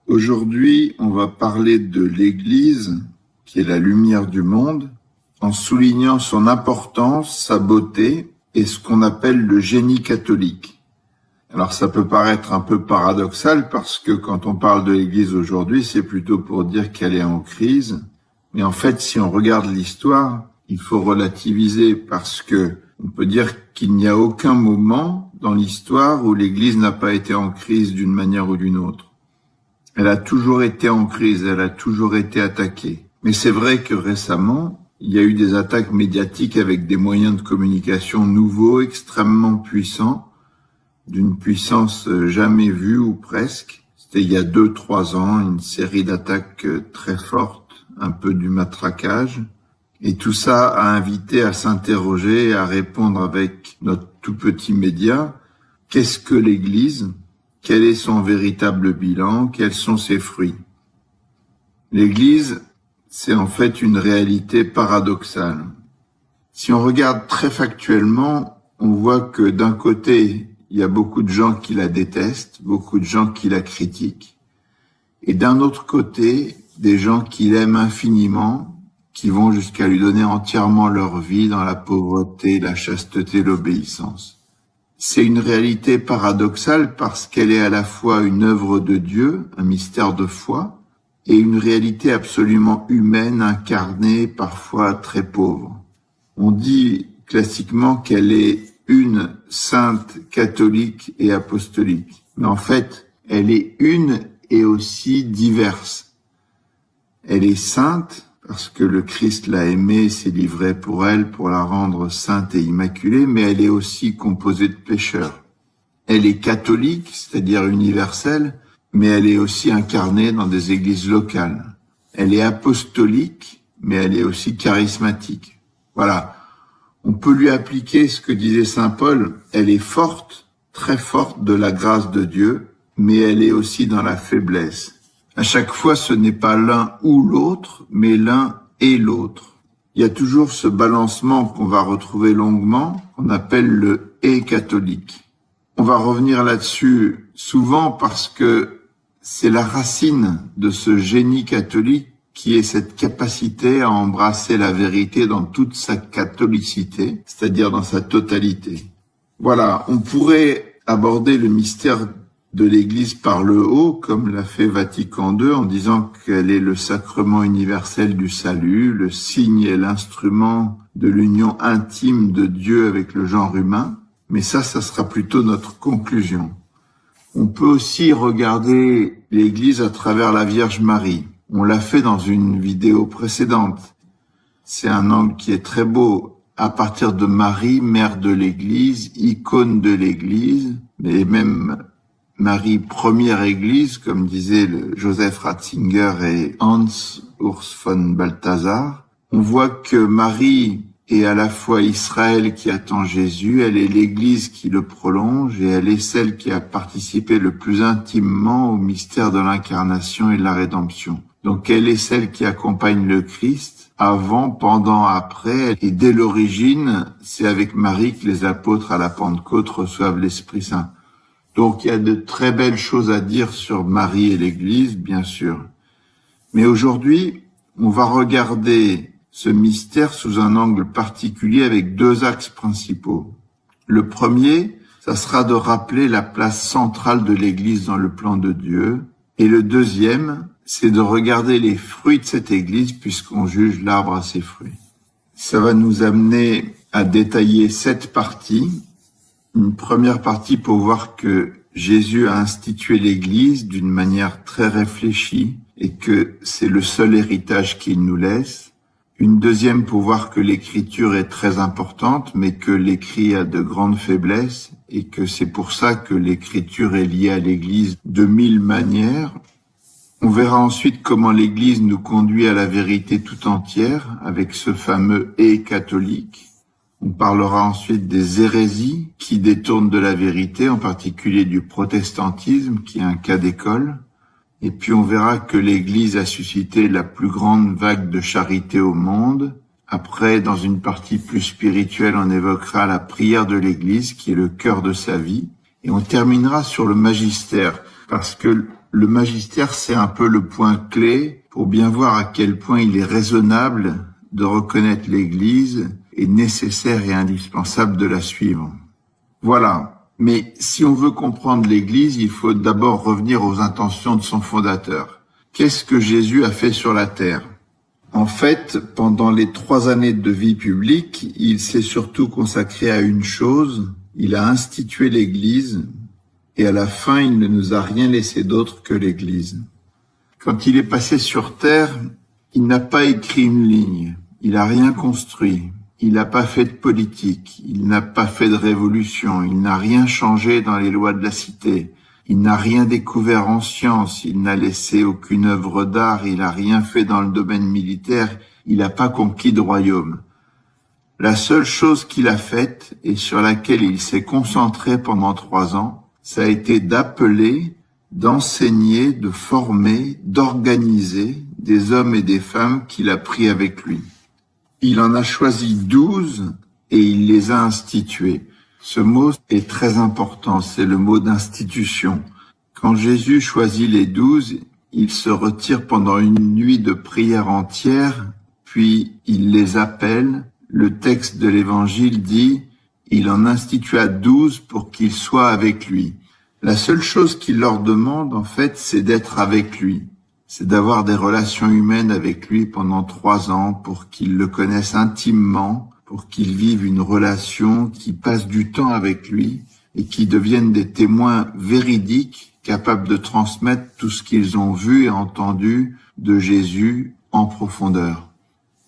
Aujourd'hui, on va parler de l'Église, qui est la lumière du monde, en soulignant son importance, sa beauté et ce qu'on appelle le génie catholique. Alors ça peut paraître un peu paradoxal parce que quand on parle de l'Église aujourd'hui, c'est plutôt pour dire qu'elle est en crise. Mais en fait, si on regarde l'histoire, il faut relativiser parce que on peut dire qu'il n'y a aucun moment dans l'histoire où l'Église n'a pas été en crise d'une manière ou d'une autre. Elle a toujours été en crise, elle a toujours été attaquée. Mais c'est vrai que récemment, il y a eu des attaques médiatiques avec des moyens de communication nouveaux, extrêmement puissants, d'une puissance jamais vue ou presque. C'était il y a 2-3 ans, une série d'attaques très fortes, un peu du matraquage. Et tout ça a invité à s'interroger et à répondre avec notre tout petit média. Qu'est-ce que l'Église ? Quel est son véritable bilan? Quels sont ses fruits? L'Église, c'est en fait une réalité paradoxale. Si on regarde très factuellement, on voit que d'un côté, il y a beaucoup de gens qui la détestent, beaucoup de gens qui la critiquent, et d'un autre côté, des gens qui l'aiment infiniment, qui vont jusqu'à lui donner entièrement leur vie dans la pauvreté, la chasteté, l'obéissance. C'est une réalité paradoxale parce qu'elle est à la fois une œuvre de Dieu, un mystère de foi, et une réalité absolument humaine, incarnée, parfois très pauvre. On dit classiquement qu'elle est une sainte catholique et apostolique. Mais en fait, elle est une et aussi diverse. Elle est sainte parce que le Christ l'a aimée, s'est livré pour elle, pour la rendre sainte et immaculée, mais elle est aussi composée de pécheurs. Elle est catholique, c'est-à-dire universelle, mais elle est aussi incarnée dans des églises locales. Elle est apostolique, mais elle est aussi charismatique. Voilà. On peut lui appliquer ce que disait saint Paul. Elle est forte, très forte de la grâce de Dieu, mais elle est aussi dans la faiblesse. À chaque fois, ce n'est pas l'un ou l'autre, mais l'un et l'autre. Il y a toujours ce balancement qu'on va retrouver longuement, qu'on appelle le « et catholique ». On va revenir là-dessus souvent parce que c'est la racine de ce génie catholique qui est cette capacité à embrasser la vérité dans toute sa catholicité, c'est-à-dire dans sa totalité. Voilà, on pourrait aborder le mystère de l'Église par le haut, comme l'a fait Vatican II, en disant qu'elle est le sacrement universel du salut, le signe et l'instrument de l'union intime de Dieu avec le genre humain. Mais ça sera plutôt notre conclusion. On peut aussi regarder l'Église à travers la Vierge Marie. On l'a fait dans une vidéo précédente. C'est un angle qui est très beau. À partir de Marie, mère de l'Église, icône de l'Église, mais même Marie, première Église, comme disaient Joseph Ratzinger et Hans Urs von Balthasar. On voit que Marie est à la fois Israël qui attend Jésus, elle est l'Église qui le prolonge et elle est celle qui a participé le plus intimement au mystère de l'incarnation et de la rédemption. Donc elle est celle qui accompagne le Christ avant, pendant, après, et dès l'origine, c'est avec Marie que les apôtres à la Pentecôte reçoivent l'Esprit Saint. Donc il y a de très belles choses à dire sur Marie et l'Église, bien sûr. Mais aujourd'hui, on va regarder ce mystère sous un angle particulier avec 2 axes principaux. Le premier, ça sera de rappeler la place centrale de l'Église dans le plan de Dieu. Et le deuxième, c'est de regarder les fruits de cette Église puisqu'on juge l'arbre à ses fruits. Ça va nous amener à détailler 7 parties. Une première partie pour voir que Jésus a institué l'Église d'une manière très réfléchie et que c'est le seul héritage qu'il nous laisse. Une deuxième pour voir que l'écriture est très importante, mais que l'écrit a de grandes faiblesses et que c'est pour ça que l'écriture est liée à l'Église de 1000 manières. On verra ensuite comment l'Église nous conduit à la vérité tout entière avec ce fameux « et catholique ». On parlera ensuite des hérésies qui détournent de la vérité, en particulier du protestantisme, qui est un cas d'école. Et puis on verra que l'Église a suscité la plus grande vague de charité au monde. Après, dans une partie plus spirituelle, on évoquera la prière de l'Église, qui est le cœur de sa vie. Et on terminera sur le magistère, parce que le magistère, c'est un peu le point clé pour bien voir à quel point il est raisonnable de reconnaître l'Église et nécessaire et indispensable de la suivre. Voilà. Mais si on veut comprendre l'Église, il faut d'abord revenir aux intentions de son fondateur. Qu'est-ce que Jésus a fait sur la terre ? En fait, pendant les 3 années de vie publique, il s'est surtout consacré à une chose, il a institué l'Église, et à la fin, il ne nous a rien laissé d'autre que l'Église. Quand il est passé sur terre, il n'a pas écrit une ligne, il n'a rien construit, il n'a pas fait de politique, il n'a pas fait de révolution, il n'a rien changé dans les lois de la cité, il n'a rien découvert en science, il n'a laissé aucune œuvre d'art, il n'a rien fait dans le domaine militaire, il n'a pas conquis de royaume. La seule chose qu'il a faite et sur laquelle il s'est concentré pendant 3 ans, ça a été d'appeler, d'enseigner, de former, d'organiser des hommes et des femmes qu'il a pris avec lui. Il en a choisi 12 et il les a institués. Ce mot est très important, c'est le mot d'institution. Quand Jésus choisit les 12, il se retire pendant une nuit de prière entière, puis il les appelle. Le texte de l'Évangile dit « Il en institua 12 pour qu'ils soient avec lui ». La seule chose qu'il leur demande, en fait, c'est d'être avec lui. C'est d'avoir des relations humaines avec lui pendant 3 ans pour qu'ils le connaissent intimement, pour qu'ils vivent une relation, qu'ils passent du temps avec lui et qu'ils deviennent des témoins véridiques, capables de transmettre tout ce qu'ils ont vu et entendu de Jésus en profondeur.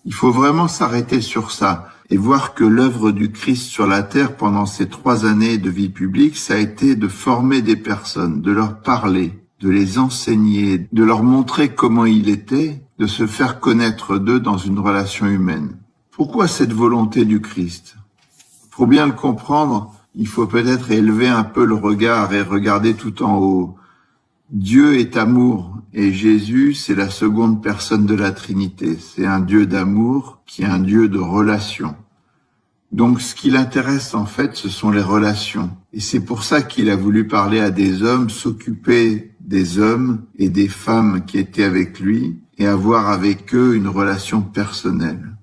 Il faut vraiment s'arrêter sur ça et voir que l'œuvre du Christ sur la terre pendant ces 3 années de vie publique, ça a été de former des personnes, de leur parler, de les enseigner, de leur montrer comment il était, de se faire connaître d'eux dans une relation humaine. Pourquoi cette volonté du Christ ? Pour bien le comprendre, il faut peut-être élever un peu le regard et regarder tout en haut. Dieu est amour et Jésus, c'est la seconde personne de la Trinité. C'est un Dieu d'amour qui est un Dieu de relation. Donc ce qui l'intéresse en fait, ce sont les relations. Et c'est pour ça qu'il a voulu parler à des hommes, s'occuper des hommes et des femmes qui étaient avec lui et avoir avec eux une relation personnelle.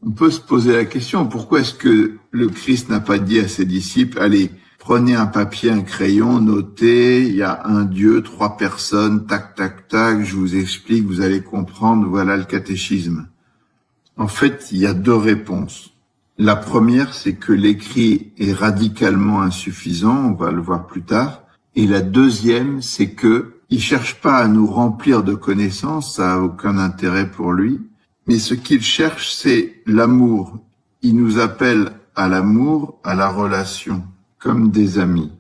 On peut se poser la question, pourquoi est-ce que le Christ n'a pas dit à ses disciples, allez, prenez un papier, un crayon, notez, il y a un Dieu, 3 personnes, tac, tac, tac, je vous explique, vous allez comprendre, voilà le catéchisme. En fait, il y a 2 réponses. La première, c'est que l'écrit est radicalement insuffisant, on va le voir plus tard. Et la deuxième, c'est que il cherche pas à nous remplir de connaissances, ça a aucun intérêt pour lui. Mais ce qu'il cherche, c'est l'amour. Il nous appelle à l'amour, à la relation, comme des amis.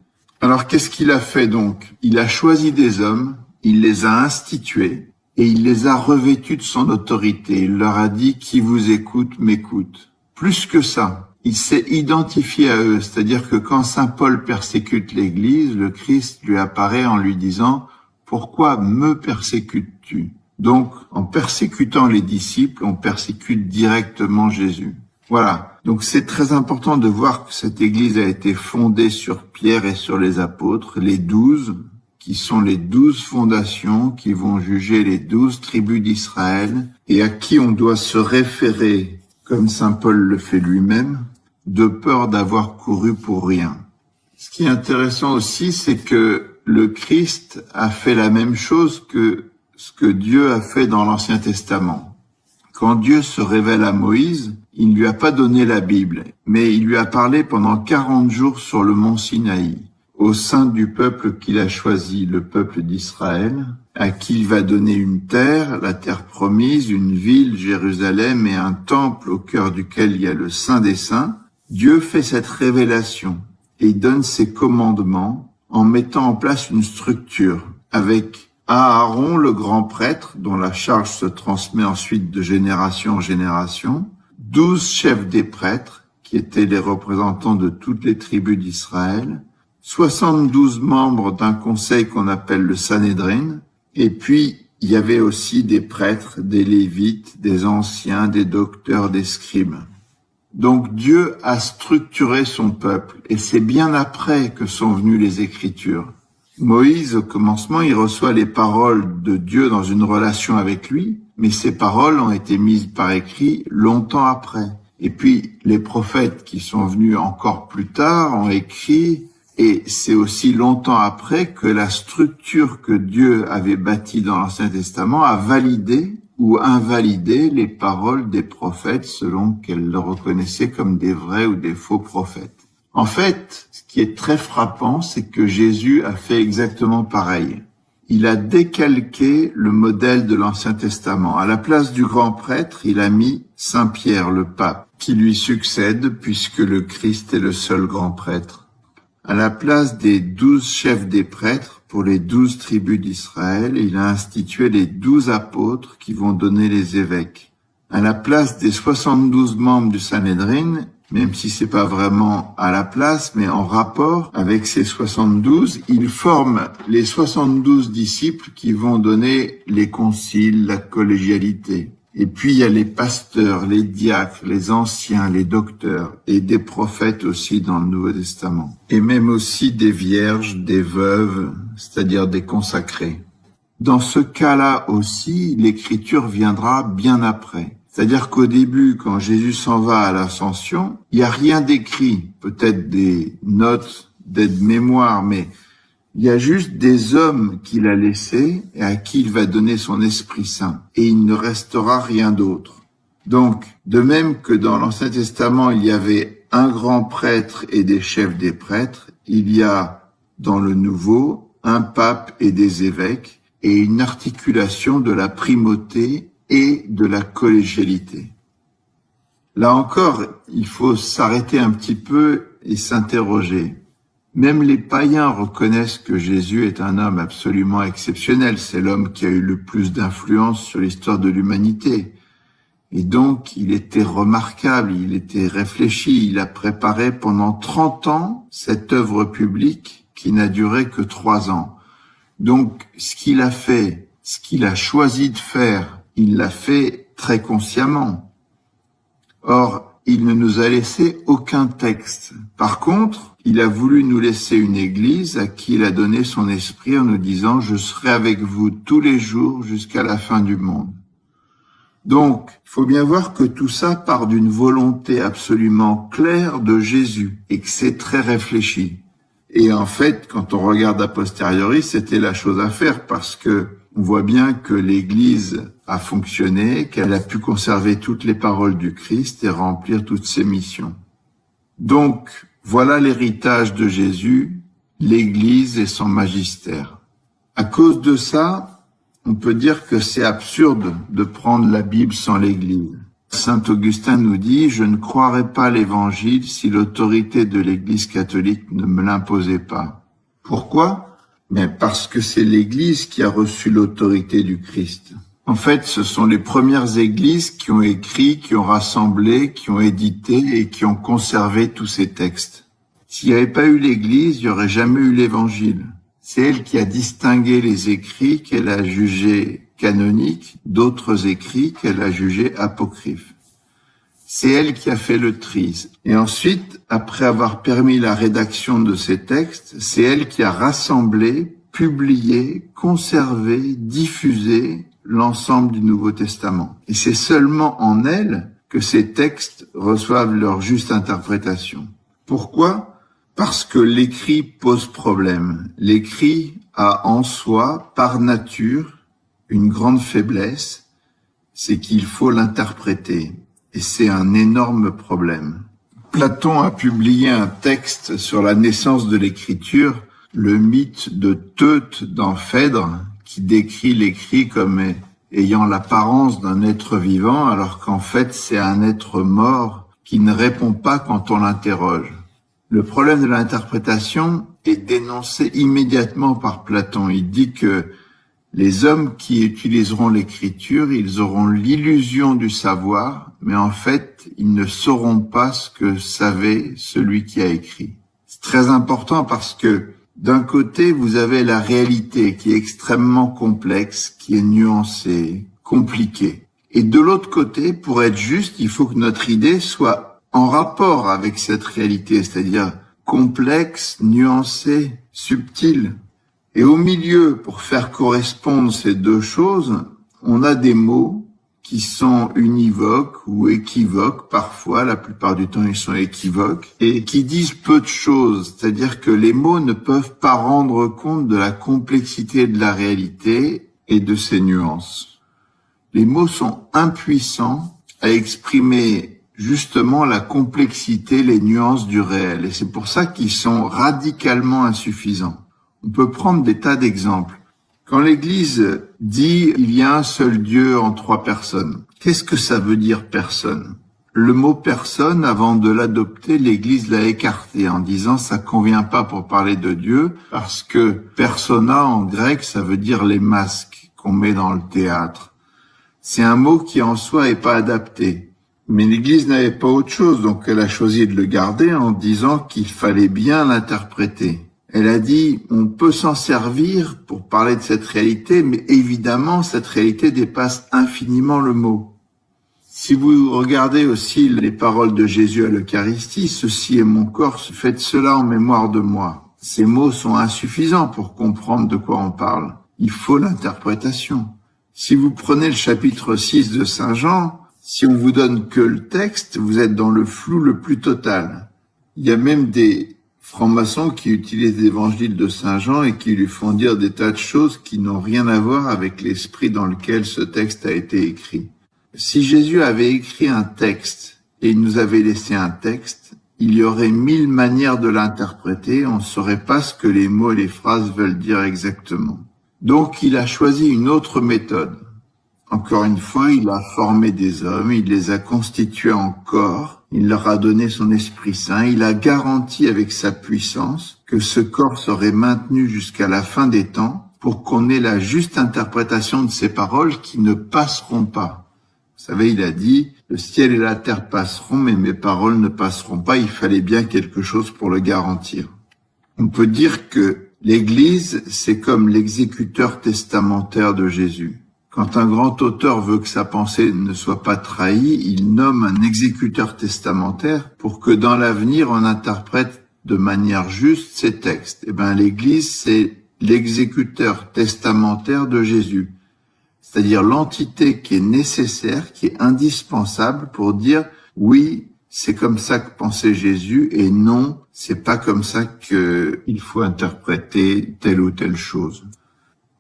Alors qu'est-ce qu'il a fait donc ? Il a choisi des hommes, il les a institués et il les a revêtus de son autorité. Il leur a dit « Qui vous écoute, m'écoute ». Plus que ça, il s'est identifié à eux, c'est-à-dire que quand saint Paul persécute l'Église, le Christ lui apparaît en lui disant « Pourquoi me persécutes-tu » Donc, en persécutant les disciples, on persécute directement Jésus. Voilà. Donc, c'est très important de voir que cette Église a été fondée sur Pierre et sur les apôtres, les 12, qui sont les 12 fondations qui vont juger les 12 tribus d'Israël et à qui on doit se référer, comme saint Paul le fait lui-même, de peur d'avoir couru pour rien. Ce qui est intéressant aussi, c'est que le Christ a fait la même chose que ce que Dieu a fait dans l'Ancien Testament. Quand Dieu se révèle à Moïse, il ne lui a pas donné la Bible, mais il lui a parlé pendant 40 jours sur le mont Sinaï, au sein du peuple qu'il a choisi, le peuple d'Israël, à qui il va donner une terre, la terre promise, une ville, Jérusalem, et un temple au cœur duquel il y a le Saint des Saints. Dieu fait cette révélation et il donne ses commandements en mettant en place une structure avec Aaron, le grand prêtre, dont la charge se transmet ensuite de génération en génération, 12 chefs des prêtres, qui étaient les représentants de toutes les tribus d'Israël, 72 membres d'un conseil qu'on appelle le Sanhédrin, et puis il y avait aussi des prêtres, des lévites, des anciens, des docteurs, des scribes. Donc Dieu a structuré son peuple, et c'est bien après que sont venues les Écritures. Moïse, au commencement, il reçoit les paroles de Dieu dans une relation avec lui, mais ces paroles ont été mises par écrit longtemps après. Et puis, les prophètes qui sont venus encore plus tard ont écrit, et c'est aussi longtemps après que la structure que Dieu avait bâtie dans l'Ancien Testament a validé ou invalidé les paroles des prophètes selon qu'elles le reconnaissaient comme des vrais ou des faux prophètes. En fait, ce qui est très frappant, c'est que Jésus a fait exactement pareil. Il a décalqué le modèle de l'Ancien Testament. À la place du grand prêtre, il a mis Saint Pierre, le pape, qui lui succède puisque le Christ est le seul grand prêtre. À la place des 12 chefs des prêtres pour les 12 tribus d'Israël, il a institué les 12 apôtres qui vont donner les évêques. À la place des 72 membres du Sanhédrin, même si c'est pas vraiment à la place, mais en rapport avec ces 72, il forme les 72 disciples qui vont donner les conciles, la collégialité. Et puis il y a les pasteurs, les diacres, les anciens, les docteurs, et des prophètes aussi dans le Nouveau Testament. Et même aussi des vierges, des veuves, c'est-à-dire des consacrés. Dans ce cas-là aussi, l'écriture viendra bien après. C'est-à-dire qu'au début, quand Jésus s'en va à l'ascension, il n'y a rien d'écrit, peut-être des notes d'aide-mémoire, mais il y a juste des hommes qu'il a laissés et à qui il va donner son Esprit Saint. Et il ne restera rien d'autre. Donc, de même que dans l'Ancien Testament, il y avait un grand prêtre et des chefs des prêtres, il y a dans le Nouveau un pape et des évêques et une articulation de la primauté et de la collégialité. Là encore, il faut s'arrêter un petit peu et s'interroger. Même les païens reconnaissent que Jésus est un homme absolument exceptionnel. C'est l'homme qui a eu le plus d'influence sur l'histoire de l'humanité. Et donc, il était remarquable, il était réfléchi, il a préparé pendant 30 ans cette œuvre publique qui n'a duré que 3 ans. Donc, ce qu'il a fait, ce qu'il a choisi de faire, il l'a fait très consciemment. Or, il ne nous a laissé aucun texte. Par contre, il a voulu nous laisser une église à qui il a donné son esprit en nous disant « Je serai avec vous tous les jours jusqu'à la fin du monde ». Donc, il faut bien voir que tout ça part d'une volonté absolument claire de Jésus et que c'est très réfléchi. Et en fait, quand on regarde a posteriori, c'était la chose à faire parce que on voit bien que l'Église a fonctionné, qu'elle a pu conserver toutes les paroles du Christ et remplir toutes ses missions. Donc, voilà l'héritage de Jésus, l'Église et son magistère. À cause de ça, on peut dire que c'est absurde de prendre la Bible sans l'Église. Saint Augustin nous dit « Je ne croirais pas l'Évangile si l'autorité de l'Église catholique ne me l'imposait pas. » Pourquoi ? Mais parce que c'est l'Église qui a reçu l'autorité du Christ. En fait, ce sont les premières églises qui ont écrit, qui ont rassemblé, qui ont édité et qui ont conservé tous ces textes. S'il n'y avait pas eu l'Église, il n'y aurait jamais eu l'Évangile. C'est elle qui a distingué les écrits qu'elle a jugés canoniques d'autres écrits qu'elle a jugés apocryphes. C'est elle qui a fait le tri. Et ensuite, après avoir permis la rédaction de ces textes, c'est elle qui a rassemblé, publié, conservé, diffusé l'ensemble du Nouveau Testament. Et c'est seulement en elle que ces textes reçoivent leur juste interprétation. Pourquoi ? Parce que l'écrit pose problème. L'écrit a en soi, par nature, une grande faiblesse, c'est qu'il faut l'interpréter. Et c'est un énorme problème. Platon a publié un texte sur la naissance de l'écriture, le mythe de Teute dans Phèdre, qui décrit l'écrit comme ayant l'apparence d'un être vivant, alors qu'en fait c'est un être mort qui ne répond pas quand on l'interroge. Le problème de l'interprétation est dénoncé immédiatement par Platon. Il dit que les hommes qui utiliseront l'écriture, ils auront l'illusion du savoir, mais en fait, ils ne sauront pas ce que savait celui qui a écrit. C'est très important parce que d'un côté, vous avez la réalité qui est extrêmement complexe, qui est nuancée, compliquée. Et de l'autre côté, pour être juste, il faut que notre idée soit en rapport avec cette réalité, c'est-à-dire complexe, nuancée, subtile. Et au milieu, pour faire correspondre ces deux choses, on a des mots qui sont univoques ou équivoques parfois, la plupart du temps ils sont équivoques, et qui disent peu de choses, c'est-à-dire que les mots ne peuvent pas rendre compte de la complexité de la réalité et de ses nuances. Les mots sont impuissants à exprimer justement la complexité, les nuances du réel, et c'est pour ça qu'ils sont radicalement insuffisants. On peut prendre des tas d'exemples. Quand l'Église dit « il y a un seul Dieu en trois personnes », qu'est-ce que ça veut dire « personne » ? Le mot « personne », avant de l'adopter, l'Église l'a écarté en disant « ça convient pas pour parler de Dieu » parce que « persona » en grec, ça veut dire les masques qu'on met dans le théâtre. C'est un mot qui en soi est pas adapté. Mais l'Église n'avait pas autre chose, donc elle a choisi de le garder en disant qu'il fallait bien l'interpréter. Elle a dit, on peut s'en servir pour parler de cette réalité, mais évidemment, cette réalité dépasse infiniment le mot. Si vous regardez aussi les paroles de Jésus à l'Eucharistie, « Ceci est mon corps, faites cela en mémoire de moi ». Ces mots sont insuffisants pour comprendre de quoi on parle. Il faut l'interprétation. Si vous prenez le chapitre 6 de Saint Jean, si on vous donne que le texte, vous êtes dans le flou le plus total. Il y a même des francs-maçons qui utilisent l'évangile de Saint Jean et qui lui font dire des tas de choses qui n'ont rien à voir avec l'esprit dans lequel ce texte a été écrit. Si Jésus avait écrit un texte et il nous avait laissé un texte, il y aurait 1000 manières de l'interpréter, on ne saurait pas ce que les mots et les phrases veulent dire exactement. Donc il a choisi une autre méthode. Encore une fois, il a formé des hommes, il les a constitués en corps, il leur a donné son Esprit Saint, il a garanti avec sa puissance que ce corps serait maintenu jusqu'à la fin des temps pour qu'on ait la juste interprétation de ces paroles qui ne passeront pas. Vous savez, il a dit, le ciel et la terre passeront, mais mes paroles ne passeront pas. Il fallait bien quelque chose pour le garantir. On peut dire que l'Église, c'est comme l'exécuteur testamentaire de Jésus. Quand un grand auteur veut que sa pensée ne soit pas trahie, il nomme un exécuteur testamentaire pour que dans l'avenir, on interprète de manière juste ces textes. Eh bien, l'Église, c'est l'exécuteur testamentaire de Jésus. C'est-à-dire l'entité qui est nécessaire, qui est indispensable pour dire oui, c'est comme ça que pensait Jésus et non, c'est pas comme ça qu'il faut interpréter telle ou telle chose.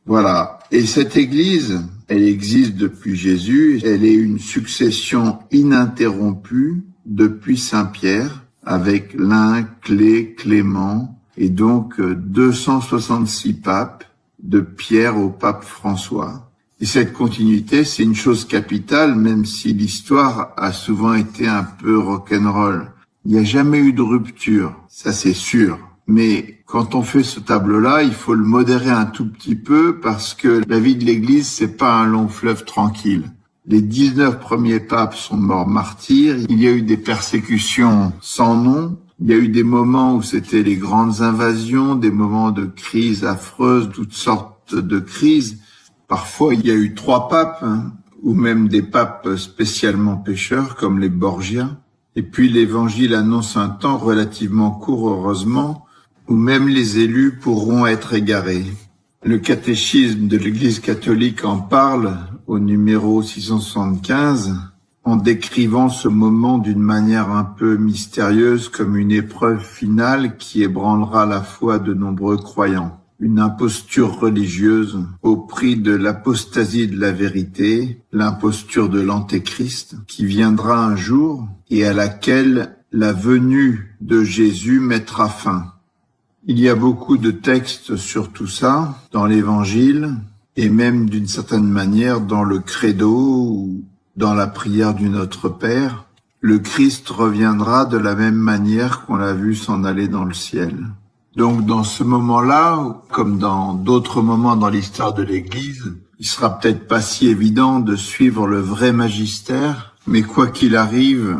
Voilà. Et cette Église, elle existe depuis Jésus. Elle est une succession ininterrompue depuis Saint Pierre, avec l'un, Clé, Clément, et donc 266 papes, de Pierre au pape François. Et cette continuité, c'est une chose capitale, même si l'histoire a souvent été un peu rock'n'roll. Il n'y a jamais eu de rupture, ça c'est sûr. Mais quand on fait ce tableau-là, il faut le modérer un tout petit peu parce que la vie de l'Église, c'est pas un long fleuve tranquille. Les 19 premiers papes sont morts martyrs. Il y a eu des persécutions sans nom. Il y a eu des moments où c'était les grandes invasions, des moments de crise affreuse, toutes sortes de crises. Parfois, il y a eu 3 papes, ou même des papes spécialement pécheurs, comme les Borgia. Et puis l'Évangile annonce un temps relativement court, heureusement, où même les élus pourront être égarés. Le catéchisme de l'Église catholique en parle au numéro 675, en décrivant ce moment d'une manière un peu mystérieuse comme une épreuve finale qui ébranlera la foi de nombreux croyants. Une imposture religieuse au prix de l'apostasie de la vérité, l'imposture de l'antéchrist qui viendra un jour et à laquelle la venue de Jésus mettra fin. Il y a beaucoup de textes sur tout ça dans l'Évangile et même d'une certaine manière dans le credo ou dans la prière du Notre Père. Le Christ reviendra de la même manière qu'on l'a vu s'en aller dans le ciel. Donc dans ce moment-là, comme dans d'autres moments dans l'histoire de l'Église, il sera peut-être pas si évident de suivre le vrai magistère, mais quoi qu'il arrive,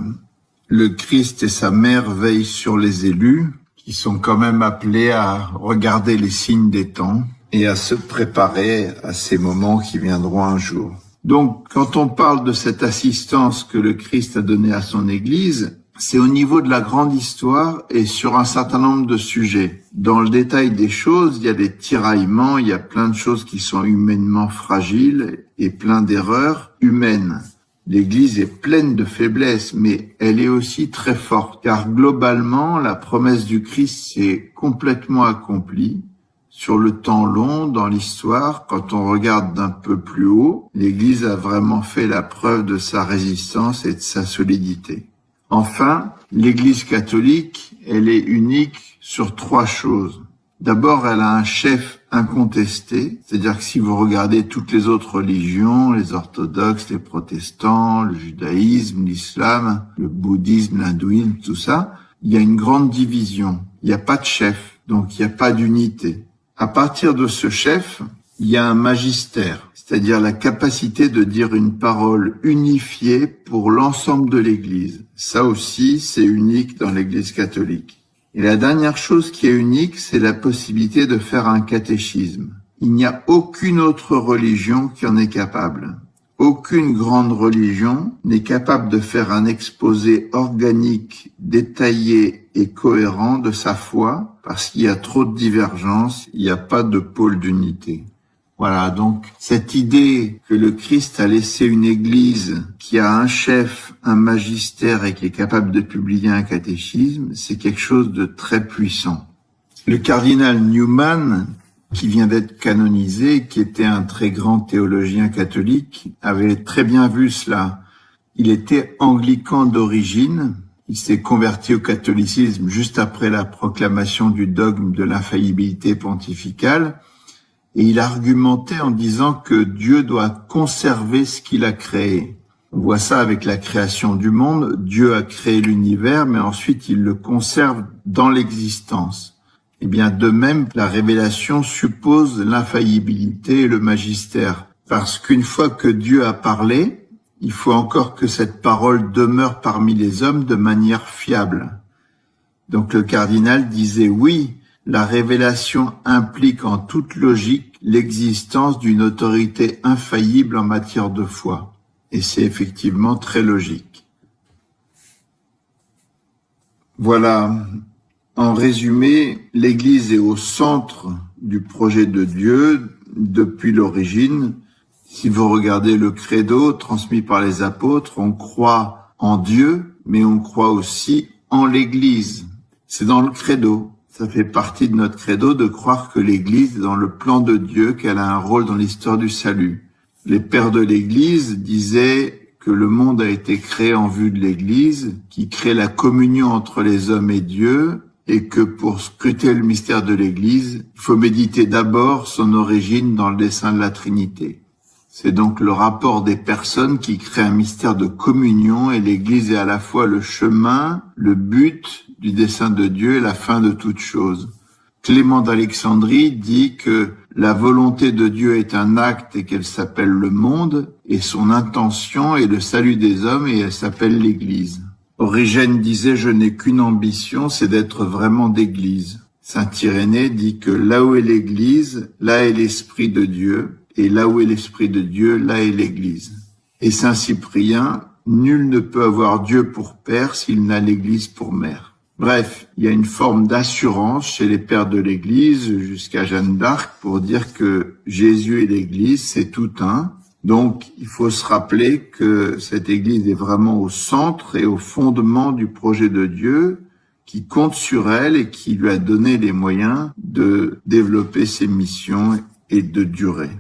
le Christ et sa mère veillent sur les élus, qui sont quand même appelés à regarder les signes des temps et à se préparer à ces moments qui viendront un jour. Donc, quand on parle de cette assistance que le Christ a donnée à son Église, c'est au niveau de la grande histoire et sur un certain nombre de sujets. Dans le détail des choses, il y a des tiraillements, il y a plein de choses qui sont humainement fragiles et plein d'erreurs humaines. L'Église est pleine de faiblesses, mais elle est aussi très forte, car globalement, la promesse du Christ s'est complètement accomplie. Sur le temps long, dans l'histoire, quand on regarde d'un peu plus haut, l'Église a vraiment fait la preuve de sa résistance et de sa solidité. Enfin, l'Église catholique, elle est unique sur 3 choses. D'abord, elle a un chef incontesté, c'est-à-dire que si vous regardez toutes les autres religions, les orthodoxes, les protestants, le judaïsme, l'islam, le bouddhisme, l'hindouisme, tout ça, il y a une grande division. Il n'y a pas de chef, donc il n'y a pas d'unité. À partir de ce chef, il y a un magistère, c'est-à-dire la capacité de dire une parole unifiée pour l'ensemble de l'Église. Ça aussi, c'est unique dans l'Église catholique. Et la dernière chose qui est unique, c'est la possibilité de faire un catéchisme. Il n'y a aucune autre religion qui en est capable. Aucune grande religion n'est capable de faire un exposé organique, détaillé et cohérent de sa foi, parce qu'il y a trop de divergences, il n'y a pas de pôle d'unité. Voilà, donc cette idée que le Christ a laissé une église qui a un chef, un magistère et qui est capable de publier un catéchisme, c'est quelque chose de très puissant. Le cardinal Newman, qui vient d'être canonisé, qui était un très grand théologien catholique, avait très bien vu cela. Il était anglican d'origine, il s'est converti au catholicisme juste après la proclamation du dogme de l'infaillibilité pontificale, et il argumentait en disant que Dieu doit conserver ce qu'il a créé. On voit ça avec la création du monde. Dieu a créé l'univers, mais ensuite il le conserve dans l'existence. Eh bien, de même, la révélation suppose l'infaillibilité et le magistère. Parce qu'une fois que Dieu a parlé, il faut encore que cette parole demeure parmi les hommes de manière fiable. Donc le cardinal disait oui, la révélation implique en toute logique l'existence d'une autorité infaillible en matière de foi. Et c'est effectivement très logique. Voilà, en résumé, l'Église est au centre du projet de Dieu depuis l'origine. Si vous regardez le credo transmis par les apôtres, on croit en Dieu, mais on croit aussi en l'Église. C'est dans le credo. Ça fait partie de notre credo de croire que l'Église est dans le plan de Dieu, qu'elle a un rôle dans l'histoire du salut. Les pères de l'Église disaient que le monde a été créé en vue de l'Église, qui crée la communion entre les hommes et Dieu, et que pour scruter le mystère de l'Église, il faut méditer d'abord son origine dans le dessein de la Trinité. C'est donc le rapport des personnes qui crée un mystère de communion, et l'Église est à la fois le chemin, le but du dessein de Dieu et la fin de toute chose. Clément d'Alexandrie dit que la volonté de Dieu est un acte et qu'elle s'appelle le monde, et son intention est le salut des hommes et elle s'appelle l'Église. Origène disait « Je n'ai qu'une ambition, c'est d'être vraiment d'Église ». Saint Irénée dit que là où est l'Église, là est l'Esprit de Dieu, et là où est l'Esprit de Dieu, là est l'Église. Et Saint Cyprien, nul ne peut avoir Dieu pour père s'il n'a l'Église pour mère. Bref, il y a une forme d'assurance chez les pères de l'Église jusqu'à Jeanne d'Arc pour dire que Jésus et l'Église, c'est tout un. Donc, il faut se rappeler que cette Église est vraiment au centre et au fondement du projet de Dieu, qui compte sur elle et qui lui a donné les moyens de développer ses missions et de durer.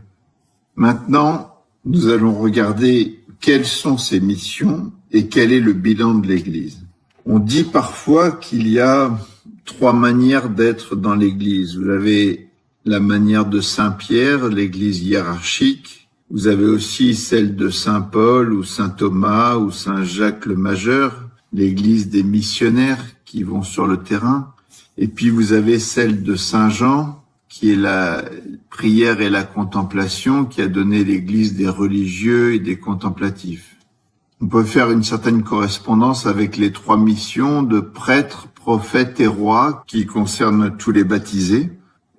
Maintenant, nous allons regarder quelles sont ces missions et quel est le bilan de l'Église. On dit parfois qu'il y a 3 manières d'être dans l'Église. Vous avez la manière de Saint Pierre, l'Église hiérarchique. Vous avez aussi celle de Saint Paul ou Saint Thomas ou Saint Jacques le Majeur, l'Église des missionnaires qui vont sur le terrain. Et puis vous avez celle de Saint Jean, qui est la prière et la contemplation, qui a donné l'Église des religieux et des contemplatifs. On peut faire une certaine correspondance avec les 3 missions de prêtre, prophète et roi qui concernent tous les baptisés.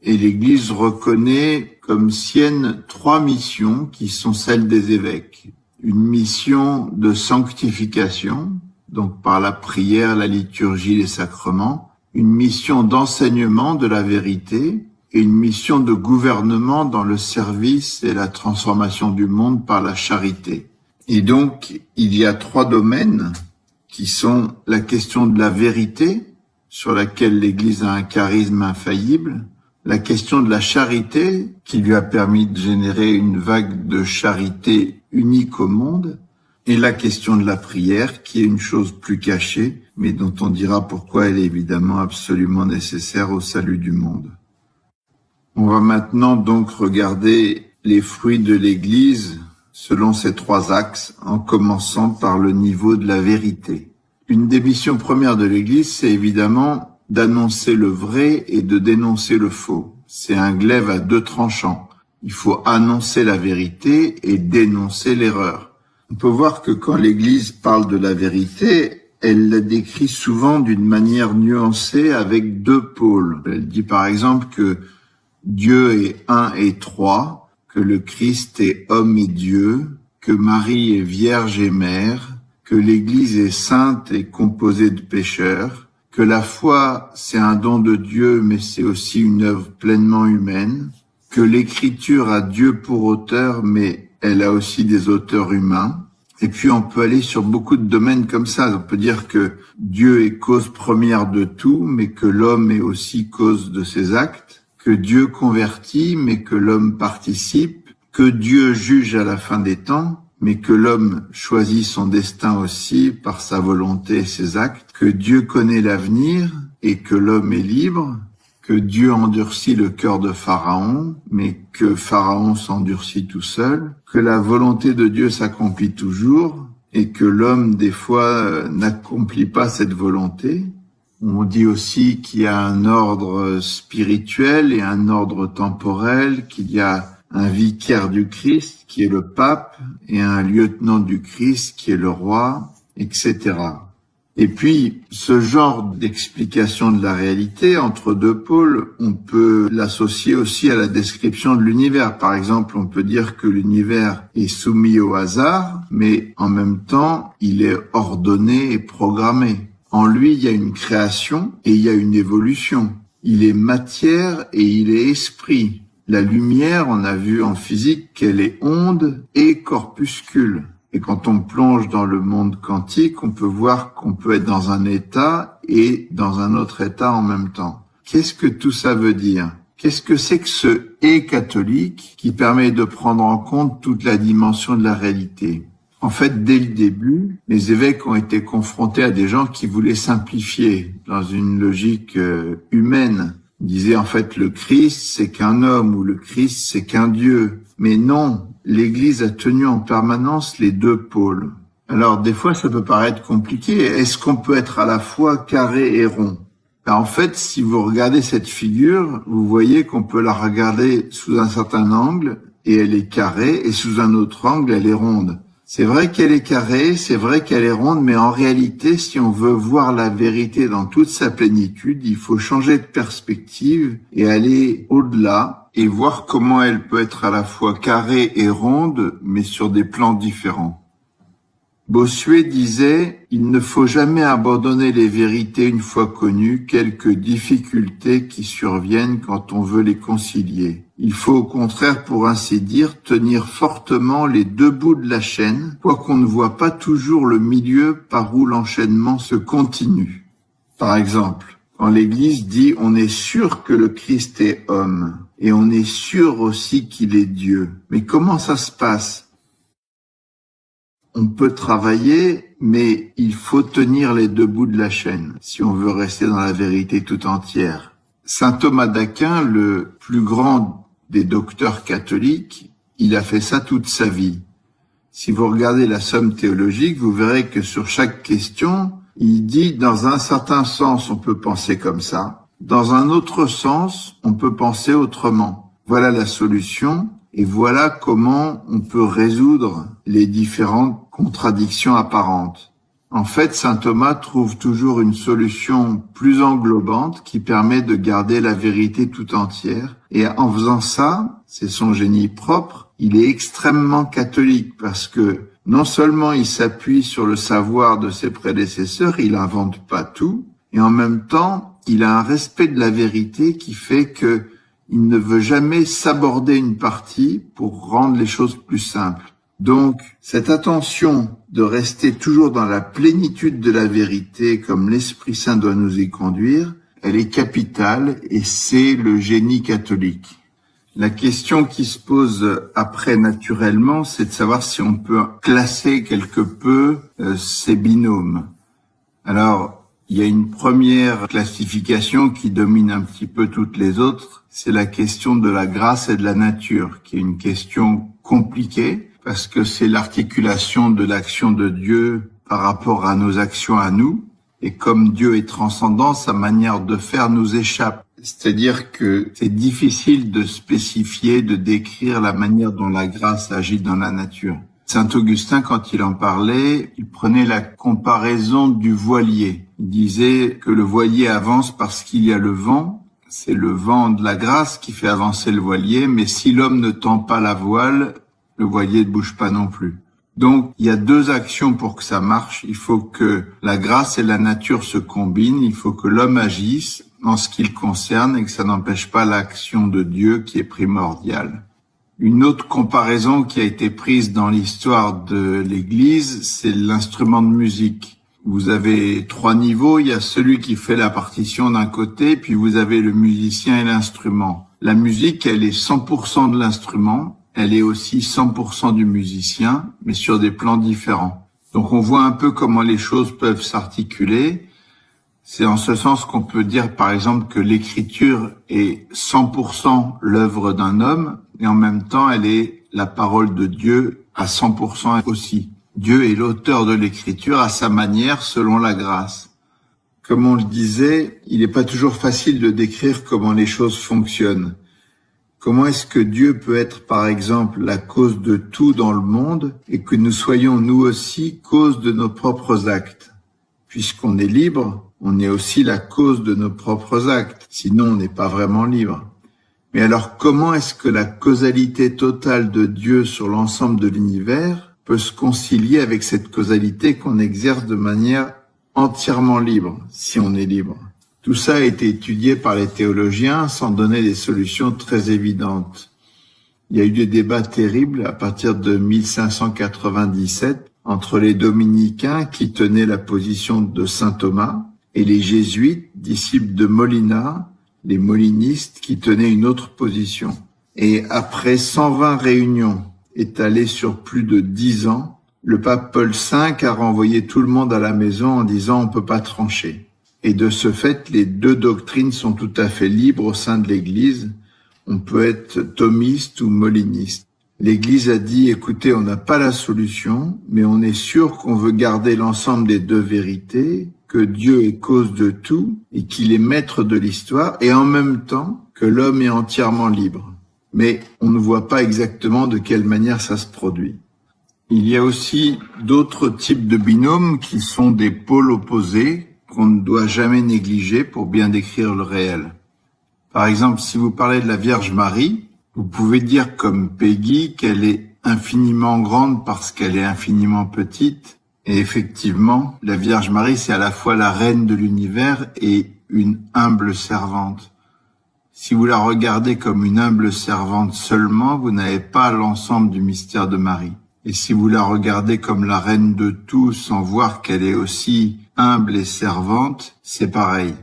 Et l'Église reconnaît comme sienne 3 missions qui sont celles des évêques. Une mission de sanctification, donc par la prière, la liturgie, les sacrements, une mission d'enseignement de la vérité et une mission de gouvernement dans le service et la transformation du monde par la charité. Et donc, il y a 3 domaines qui sont la question de la vérité, sur laquelle l'Église a un charisme infaillible, la question de la charité, qui lui a permis de générer une vague de charité unique au monde, et la question de la prière, qui est une chose plus cachée, mais dont on dira pourquoi elle est évidemment absolument nécessaire au salut du monde. On va maintenant donc regarder les fruits de l'Église selon ces 3 axes, en commençant par le niveau de la vérité. Une des missions premières de l'Église, c'est évidemment d'annoncer le vrai et de dénoncer le faux. C'est un glaive à 2 tranchants. Il faut annoncer la vérité et dénoncer l'erreur. On peut voir que quand l'Église parle de la vérité, elle la décrit souvent d'une manière nuancée avec 2 pôles. Elle dit par exemple que Dieu est 1 et 3, que le Christ est homme et Dieu, que Marie est vierge et mère, que l'Église est sainte et composée de pécheurs, que la foi, c'est un don de Dieu, mais c'est aussi une œuvre pleinement humaine, que l'Écriture a Dieu pour auteur, mais elle a aussi des auteurs humains. Et puis on peut aller sur beaucoup de domaines comme ça. On peut dire que Dieu est cause première de tout, mais que l'homme est aussi cause de ses actes, que Dieu convertit, mais que l'homme participe, que Dieu juge à la fin des temps, mais que l'homme choisit son destin aussi par sa volonté et ses actes, que Dieu connaît l'avenir et que l'homme est libre, que Dieu endurcit le cœur de Pharaon, mais que Pharaon s'endurcit tout seul, que la volonté de Dieu s'accomplit toujours et que l'homme, des fois, n'accomplit pas cette volonté. On dit aussi qu'il y a un ordre spirituel et un ordre temporel, qu'il y a un vicaire du Christ qui est le pape et un lieutenant du Christ qui est le roi, etc. Et puis, ce genre d'explication de la réalité entre 2 pôles, on peut l'associer aussi à la description de l'univers. Par exemple, on peut dire que l'univers est soumis au hasard, mais en même temps, il est ordonné et programmé. En lui, il y a une création et il y a une évolution. Il est matière et il est esprit. La lumière, on a vu en physique qu'elle est onde et corpuscule. Et quand on plonge dans le monde quantique, on peut voir qu'on peut être dans un état et dans un autre état en même temps. Qu'est-ce que tout ça veut dire? Qu'est-ce que c'est que ce « et » catholique qui permet de prendre en compte toute la dimension de la réalité? En fait, dès le début, les évêques ont été confrontés à des gens qui voulaient simplifier dans une logique humaine. Ils disaient en fait le Christ c'est qu'un homme ou le Christ c'est qu'un Dieu. Mais non, l'Église a tenu en permanence les 2 pôles. Alors des fois ça peut paraître compliqué. Est-ce qu'on peut être à la fois carré et rond? En fait, si vous regardez cette figure, vous voyez qu'on peut la regarder sous un certain angle et elle est carrée et sous un autre angle elle est ronde. C'est vrai qu'elle est carrée, c'est vrai qu'elle est ronde, mais en réalité, si on veut voir la vérité dans toute sa plénitude, il faut changer de perspective et aller au-delà et voir comment elle peut être à la fois carrée et ronde, mais sur des plans différents. Bossuet disait « Il ne faut jamais abandonner les vérités une fois connues, quelques difficultés qui surviennent quand on veut les concilier. Il faut au contraire, pour ainsi dire, tenir fortement les 2 bouts de la chaîne, quoiqu'on ne voit pas toujours le milieu par où l'enchaînement se continue. » Par exemple, quand l'Église dit « On est sûr que le Christ est homme, et on est sûr aussi qu'il est Dieu. » Mais comment ça se passe? On peut travailler, mais il faut tenir les 2 bouts de la chaîne, si on veut rester dans la vérité tout entière. Saint Thomas d'Aquin, le plus grand des docteurs catholiques, il a fait ça toute sa vie. Si vous regardez la Somme théologique, vous verrez que sur chaque question, il dit dans un certain sens, on peut penser comme ça. Dans un autre sens, on peut penser autrement. Voilà la solution. Et voilà comment on peut résoudre les différentes contradictions apparentes. En fait, saint Thomas trouve toujours une solution plus englobante qui permet de garder la vérité tout entière. Et en faisant ça, c'est son génie propre, il est extrêmement catholique parce que non seulement il s'appuie sur le savoir de ses prédécesseurs, il invente pas tout, et en même temps, il a un respect de la vérité qui fait que il ne veut jamais s'aborder une partie pour rendre les choses plus simples. Donc, cette attention de rester toujours dans la plénitude de la vérité, comme l'Esprit Saint doit nous y conduire, elle est capitale et c'est le génie catholique. La question qui se pose après naturellement, c'est de savoir si on peut classer quelque peu ces binômes. Alors, il y a une première classification qui domine un petit peu toutes les autres, c'est la question de la grâce et de la nature, qui est une question compliquée, parce que c'est l'articulation de l'action de Dieu par rapport à nos actions à nous, et comme Dieu est transcendant, sa manière de faire nous échappe. C'est-à-dire que c'est difficile de spécifier, de décrire la manière dont la grâce agit dans la nature. Saint Augustin, quand il en parlait, il prenait la comparaison du voilier. Il disait que le voilier avance parce qu'il y a le vent. C'est le vent de la grâce qui fait avancer le voilier, mais si l'homme ne tend pas la voile, le voilier ne bouge pas non plus. Donc, il y a deux actions pour que ça marche. Il faut que la grâce et la nature se combinent. Il faut que l'homme agisse en ce qui le concerne et que ça n'empêche pas l'action de Dieu qui est primordiale. Une autre comparaison qui a été prise dans l'histoire de l'Église, c'est l'instrument de musique. Vous avez trois niveaux. Il y a celui qui fait la partition d'un côté, puis vous avez le musicien et l'instrument. La musique, elle est 100% de l'instrument. Elle est aussi 100% du musicien, mais sur des plans différents. Donc on voit un peu comment les choses peuvent s'articuler. C'est en ce sens qu'on peut dire, par exemple, que l'écriture est 100% l'œuvre d'un homme, et en même temps, elle est la parole de Dieu à 100% aussi. Dieu est l'auteur de l'écriture à sa manière, selon la grâce. Comme on le disait, il n'est pas toujours facile de décrire comment les choses fonctionnent. Comment est-ce que Dieu peut être, par exemple, la cause de tout dans le monde et que nous soyons, nous aussi, cause de nos propres actes? Puisqu'on est libre, on est aussi la cause de nos propres actes. Sinon, on n'est pas vraiment libre. Mais alors, comment est-ce que la causalité totale de Dieu sur l'ensemble de l'univers peut se concilier avec cette causalité qu'on exerce de manière entièrement libre, si on est libre? Tout ça a été étudié par les théologiens sans donner des solutions très évidentes. Il y a eu des débats terribles à partir de 1597 entre les dominicains qui tenaient la position de saint Thomas et les jésuites, disciples de Molina, les molinistes qui tenaient une autre position. Et après 120 réunions étalées sur plus de 10 ans, le pape Paul V a renvoyé tout le monde à la maison en disant on peut pas trancher. Et de ce fait, les deux doctrines sont tout à fait libres au sein de l'Église. On peut être thomiste ou moliniste. L'Église a dit, écoutez, on n'a pas la solution, mais on est sûr qu'on veut garder l'ensemble des deux vérités, que Dieu est cause de tout et qu'il est maître de l'histoire, et en même temps que l'homme est entièrement libre. Mais on ne voit pas exactement de quelle manière ça se produit. Il y a aussi d'autres types de binômes qui sont des pôles opposés, qu'on ne doit jamais négliger pour bien décrire le réel. Par exemple, si vous parlez de la Vierge Marie, vous pouvez dire comme Peggy qu'elle est infiniment grande parce qu'elle est infiniment petite. Et effectivement, la Vierge Marie, c'est à la fois la reine de l'univers et une humble servante. Si vous la regardez comme une humble servante seulement, vous n'avez pas l'ensemble du mystère de Marie. Et si vous la regardez comme la reine de tout sans voir qu'elle est aussi humble et servante, c'est pareil.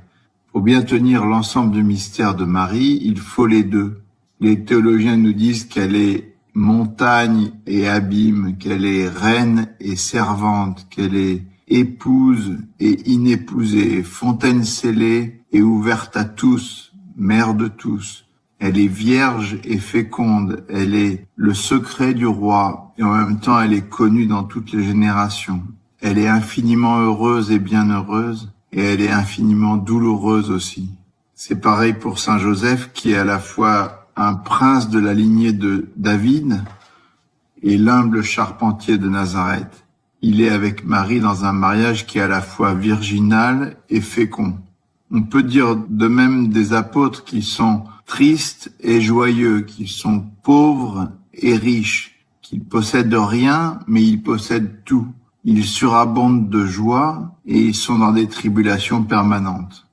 Pour bien tenir l'ensemble du mystère de Marie, il faut les deux. Les théologiens nous disent qu'elle est montagne et abîme, qu'elle est reine et servante, qu'elle est épouse et inépousée, fontaine scellée et ouverte à tous, mère de tous. Elle est vierge et féconde, elle est le secret du roi et en même temps elle est connue dans toutes les générations. Elle est infiniment heureuse et bienheureuse et elle est infiniment douloureuse aussi. C'est pareil pour Saint Joseph qui est à la fois un prince de la lignée de David et l'humble charpentier de Nazareth. Il est avec Marie dans un mariage qui est à la fois virginal et fécond. On peut dire de même des apôtres qui sont tristes et joyeux, qui sont pauvres est riche, qu'il possède rien, mais il possède tout. Ils surabondent de joie et ils sont dans des tribulations permanentes.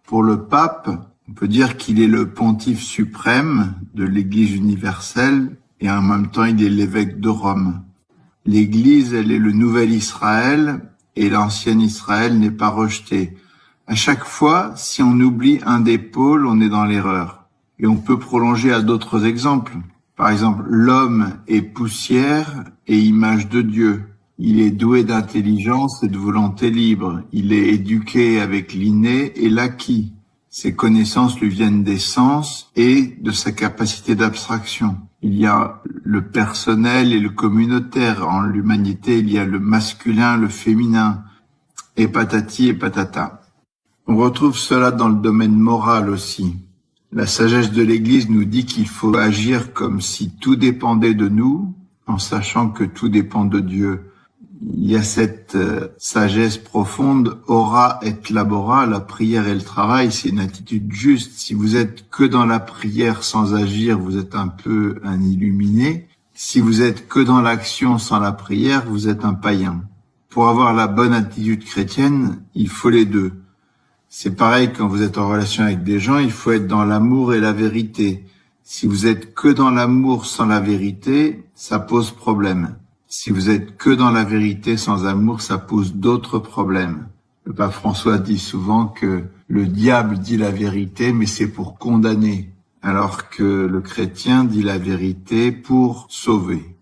Pour le pape, on peut dire qu'il est le pontife suprême de l'Église universelle et en même temps il est l'évêque de Rome. L'Église, elle est le nouvel Israël et l'ancien Israël n'est pas rejeté. À chaque fois, si on oublie un des pôles, on est dans l'erreur. Et on peut prolonger à d'autres exemples. Par exemple, l'homme est poussière et image de Dieu. Il est doué d'intelligence et de volonté libre. Il est éduqué avec l'inné et l'acquis. Ses connaissances lui viennent des sens et de sa capacité d'abstraction. Il y a le personnel et le communautaire. En l'humanité, il y a le masculin, le féminin, et patati et patata. On retrouve cela dans le domaine moral aussi. La sagesse de l'Église nous dit qu'il faut agir comme si tout dépendait de nous, en sachant que tout dépend de Dieu. Il y a cette sagesse profonde, ora et labora, la prière et le travail, c'est une attitude juste. Si vous êtes que dans la prière sans agir, vous êtes un peu un illuminé. Si vous êtes que dans l'action sans la prière, vous êtes un païen. Pour avoir la bonne attitude chrétienne, il faut les deux. C'est pareil quand vous êtes en relation avec des gens, il faut être dans l'amour et la vérité. Si vous êtes que dans l'amour sans la vérité, ça pose problème. Si vous êtes que dans la vérité sans amour, ça pose d'autres problèmes. Le pape François dit souvent que le diable dit la vérité, mais c'est pour condamner, alors que le chrétien dit la vérité pour sauver.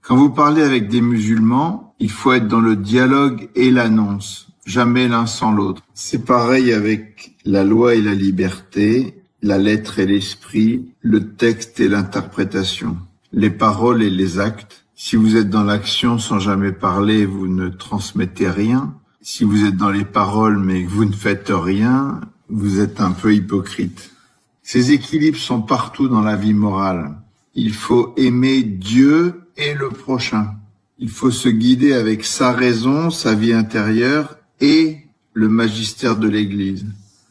Quand vous parlez avec des musulmans, il faut être dans le dialogue et l'annonce, jamais l'un sans l'autre. C'est pareil avec la loi et la liberté, la lettre et l'esprit, le texte et l'interprétation, les paroles et les actes. Si vous êtes dans l'action sans jamais parler, vous ne transmettez rien. Si vous êtes dans les paroles mais que vous ne faites rien, vous êtes un peu hypocrite. Ces équilibres sont partout dans la vie morale. Il faut aimer Dieu et le prochain. Il faut se guider avec sa raison, sa vie intérieure et le magistère de l'Église.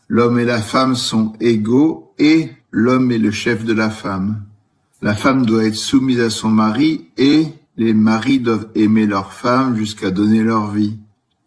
L'homme et la femme sont égaux et l'homme est le chef de la femme. La femme doit être soumise à son mari et les maris doivent aimer leurs femmes jusqu'à donner leur vie.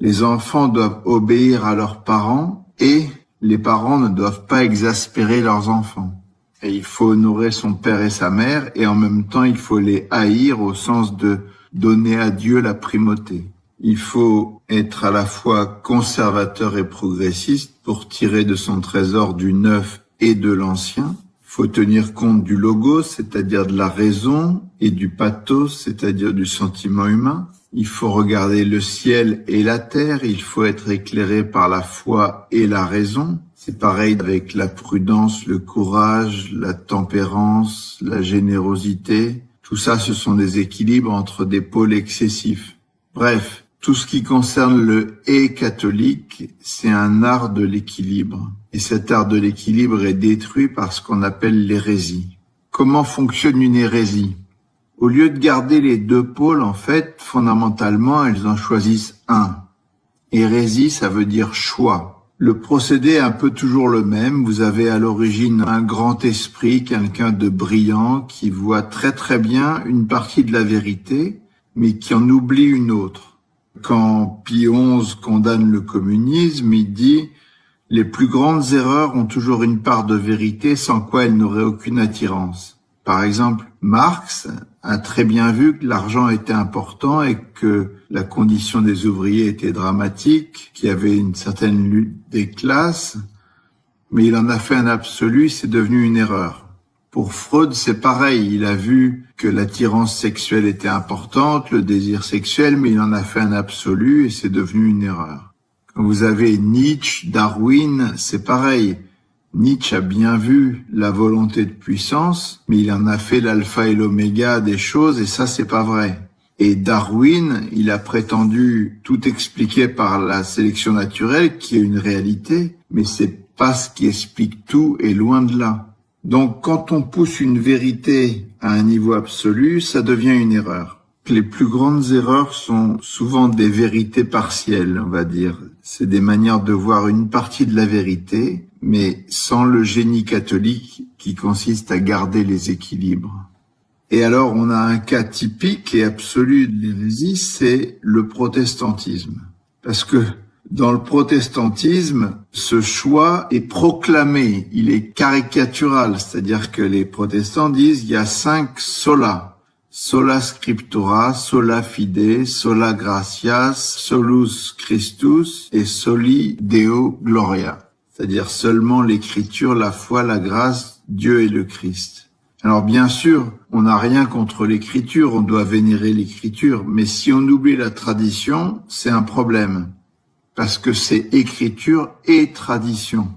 Les enfants doivent obéir à leurs parents et les parents ne doivent pas exaspérer leurs enfants. Et il faut honorer son père et sa mère et en même temps il faut les haïr au sens de donner à Dieu la primauté. Il faut être à la fois conservateur et progressiste pour tirer de son trésor du neuf et de l'ancien. Il faut tenir compte du logos, c'est-à-dire de la raison, et du pathos, c'est-à-dire du sentiment humain. Il faut regarder le ciel et la terre, il faut être éclairé par la foi et la raison. C'est pareil avec la prudence, le courage, la tempérance, la générosité. Tout ça, ce sont des équilibres entre des pôles excessifs. Bref, tout ce qui concerne le « et » catholique, c'est un art de l'équilibre. Et cet art de l'équilibre est détruit par ce qu'on appelle l'hérésie. Comment fonctionne une hérésie? Au lieu de garder les deux pôles, en fait, fondamentalement, elles en choisissent un. Hérésie, ça veut dire choix. Le procédé est un peu toujours le même. Vous avez à l'origine un grand esprit, quelqu'un de brillant, qui voit très très bien une partie de la vérité, mais qui en oublie une autre. Quand Pie XI condamne le communisme, il dit « Les plus grandes erreurs ont toujours une part de vérité sans quoi elles n'auraient aucune attirance ». Par exemple, Marx a très bien vu que l'argent était important et que la condition des ouvriers était dramatique, qu'il y avait une certaine lutte des classes, mais il en a fait un absolu, c'est devenu une erreur. Pour Freud, c'est pareil, il a vu que l'attirance sexuelle était importante, le désir sexuel, mais il en a fait un absolu et c'est devenu une erreur. Quand vous avez Nietzsche, Darwin, c'est pareil. Nietzsche a bien vu la volonté de puissance, mais il en a fait l'alpha et l'oméga des choses et ça, c'est pas vrai. Et Darwin, il a prétendu tout expliquer par la sélection naturelle, qui est une réalité, mais c'est pas ce qui explique tout et loin de là. Donc, quand on pousse une vérité à un niveau absolu, ça devient une erreur. Les plus grandes erreurs sont souvent des vérités partielles, on va dire. C'est des manières de voir une partie de la vérité, mais sans le génie catholique qui consiste à garder les équilibres. Et alors, on a un cas typique et absolu de l'hérésie, c'est le protestantisme. Parce que dans le protestantisme, ce choix est proclamé, il est caricatural, c'est-à-dire que les protestants disent il y a 5 sola. Sola scriptura, sola fide, sola gratias, solus Christus et soli Deo gloria. C'est-à-dire seulement l'écriture, la foi, la grâce, Dieu et le Christ. Alors bien sûr, on n'a rien contre l'écriture, on doit vénérer l'écriture, mais si on oublie la tradition, c'est un problème. Parce que c'est écriture et tradition.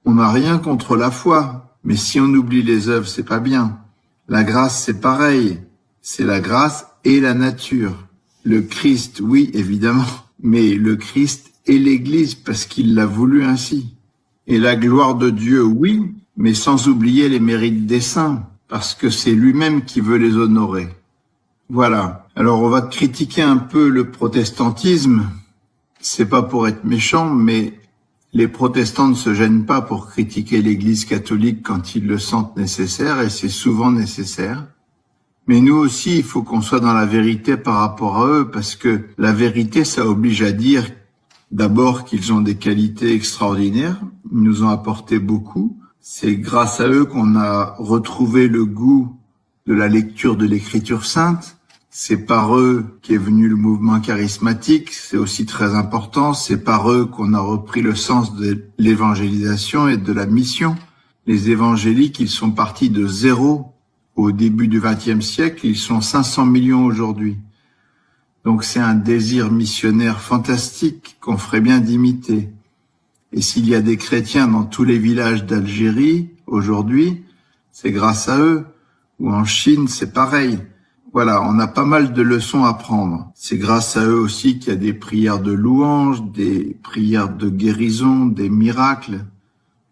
On n'a rien contre la foi, mais si on oublie les œuvres, c'est pas bien. La grâce, c'est pareil. C'est la grâce et la nature. Le Christ, oui, évidemment, mais le Christ et l'Église, parce qu'il l'a voulu ainsi. Et la gloire de Dieu, oui, mais sans oublier les mérites des saints, parce que c'est lui-même qui veut les honorer. Voilà. Alors on va critiquer un peu le protestantisme. C'est pas pour être méchant, mais les protestants ne se gênent pas pour critiquer l'Église catholique quand ils le sentent nécessaire, et c'est souvent nécessaire. Mais nous aussi, il faut qu'on soit dans la vérité par rapport à eux, parce que la vérité, ça oblige à dire d'abord qu'ils ont des qualités extraordinaires, ils nous ont apporté beaucoup. C'est grâce à eux qu'on a retrouvé le goût de la lecture de l'Écriture sainte. C'est par eux qu'est venu le mouvement charismatique, c'est aussi très important. C'est par eux qu'on a repris le sens de l'évangélisation et de la mission. Les évangéliques, ils sont partis de 0 au début du XXe siècle, ils sont 500 millions aujourd'hui. Donc c'est un désir missionnaire fantastique qu'on ferait bien d'imiter. Et s'il y a des chrétiens dans tous les villages d'Algérie aujourd'hui, c'est grâce à eux. Ou en Chine, c'est pareil. Voilà, on a pas mal de leçons à prendre. C'est grâce à eux aussi qu'il y a des prières de louange, des prières de guérison, des miracles,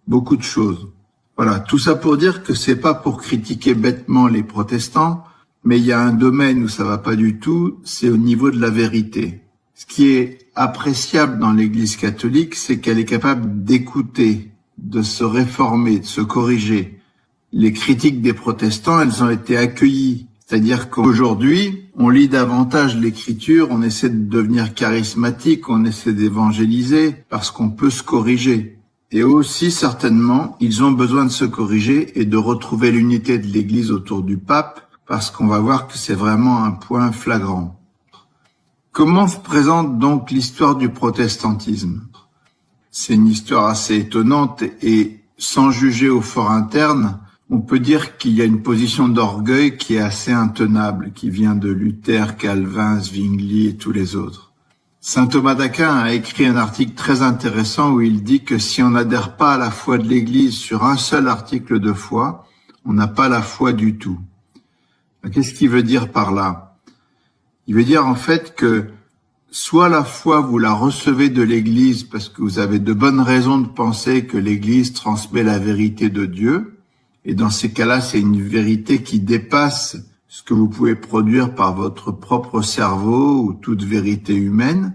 beaucoup de choses. Voilà, tout ça pour dire que c'est pas pour critiquer bêtement les protestants, mais il y a un domaine où ça va pas du tout, c'est au niveau de la vérité. Ce qui est appréciable dans l'Église catholique, c'est qu'elle est capable d'écouter, de se réformer, de se corriger. Les critiques des protestants, elles ont été accueillies. C'est-à-dire qu'aujourd'hui, on lit davantage l'Écriture, on essaie de devenir charismatique, on essaie d'évangéliser, parce qu'on peut se corriger. Et aussi, certainement, ils ont besoin de se corriger et de retrouver l'unité de l'Église autour du pape, parce qu'on va voir que c'est vraiment un point flagrant. Comment se présente donc l'histoire du protestantisme? C'est une histoire assez étonnante et sans juger au fort interne, on peut dire qu'il y a une position d'orgueil qui est assez intenable, qui vient de Luther, Calvin, Zwingli et tous les autres. Saint Thomas d'Aquin a écrit un article très intéressant où il dit que si on n'adhère pas à la foi de l'Église sur un seul article de foi, on n'a pas la foi du tout. Qu'est-ce qu'il veut dire par là? Il veut dire en fait que soit la foi vous la recevez de l'Église parce que vous avez de bonnes raisons de penser que l'Église transmet la vérité de Dieu, et dans ces cas-là c'est une vérité qui dépasse ce que vous pouvez produire par votre propre cerveau ou toute vérité humaine.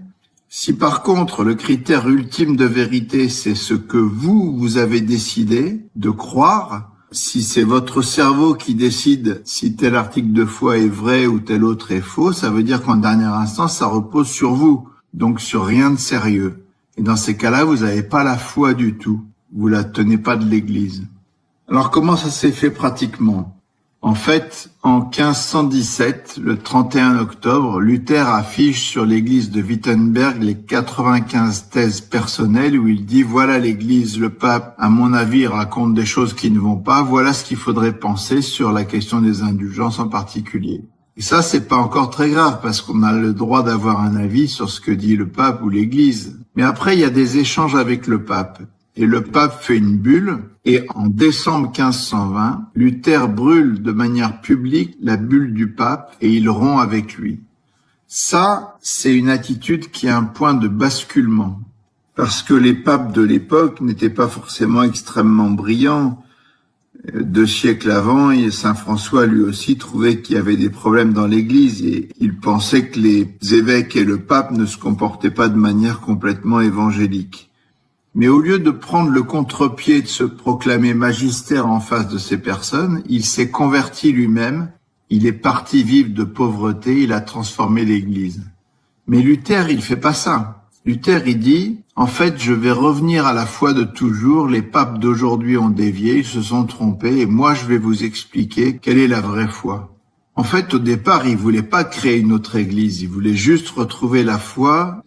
Si par contre le critère ultime de vérité c'est ce que vous avez décidé de croire, si c'est votre cerveau qui décide si tel article de foi est vrai ou tel autre est faux, ça veut dire qu'en dernier instant, ça repose sur vous, donc sur rien de sérieux. Et dans ces cas-là, vous n'avez pas la foi du tout. Vous la tenez pas de l'Église. Alors comment ça s'est fait pratiquement? En fait, en 1517, le 31 octobre, Luther affiche sur l'église de Wittenberg les 95 thèses personnelles où il dit « Voilà l'église, le pape, à mon avis, raconte des choses qui ne vont pas. Voilà ce qu'il faudrait penser sur la question des indulgences en particulier. » Et ça, c'est pas encore très grave parce qu'on a le droit d'avoir un avis sur ce que dit le pape ou l'église. Mais après, il y a des échanges avec le pape. Et le pape fait une bulle, et en décembre 1520, Luther brûle de manière publique la bulle du pape et il rompt avec lui. Ça, c'est une attitude qui est un point de basculement. Parce que les papes de l'époque n'étaient pas forcément extrêmement brillants. 2 siècles avant, et Saint François lui aussi trouvait qu'il y avait des problèmes dans l'Église et il pensait que les évêques et le pape ne se comportaient pas de manière complètement évangélique. Mais au lieu de prendre le contre-pied de se proclamer magistère en face de ces personnes, il s'est converti lui-même Il est parti vivre de pauvreté, il a transformé l'Église. Mais Luther, il fait pas ça. Luther, il dit, en fait, je vais revenir à la foi de toujours, les papes d'aujourd'hui ont dévié, ils se sont trompés, et moi, je vais vous expliquer quelle est la vraie foi. En fait, au départ, il voulait pas créer une autre Église, il voulait juste retrouver la foi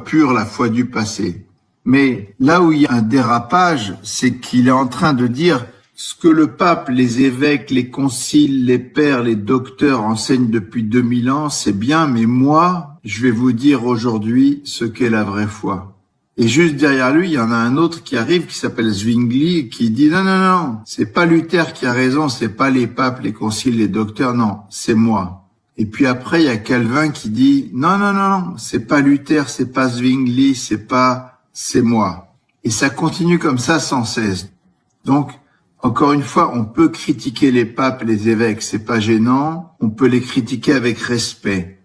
pure, la foi du passé. Mais là où il y a un dérapage, c'est qu'il est en train de dire ce que le pape, les évêques, les conciles, les pères, les docteurs enseignent depuis 2000 ans, c'est bien, mais moi, je vais vous dire aujourd'hui ce qu'est la vraie foi. Et juste derrière lui, il y en a un autre qui arrive, qui s'appelle Zwingli, qui dit non, c'est pas Luther qui a raison, c'est pas les papes, les conciles, les docteurs, non, c'est moi. Et puis après, il y a Calvin qui dit non, c'est pas Luther, c'est pas Zwingli, c'est moi. Et ça continue comme ça sans cesse. Donc, encore une fois, on peut critiquer les papes, les évêques, c'est pas gênant, on peut les critiquer avec respect.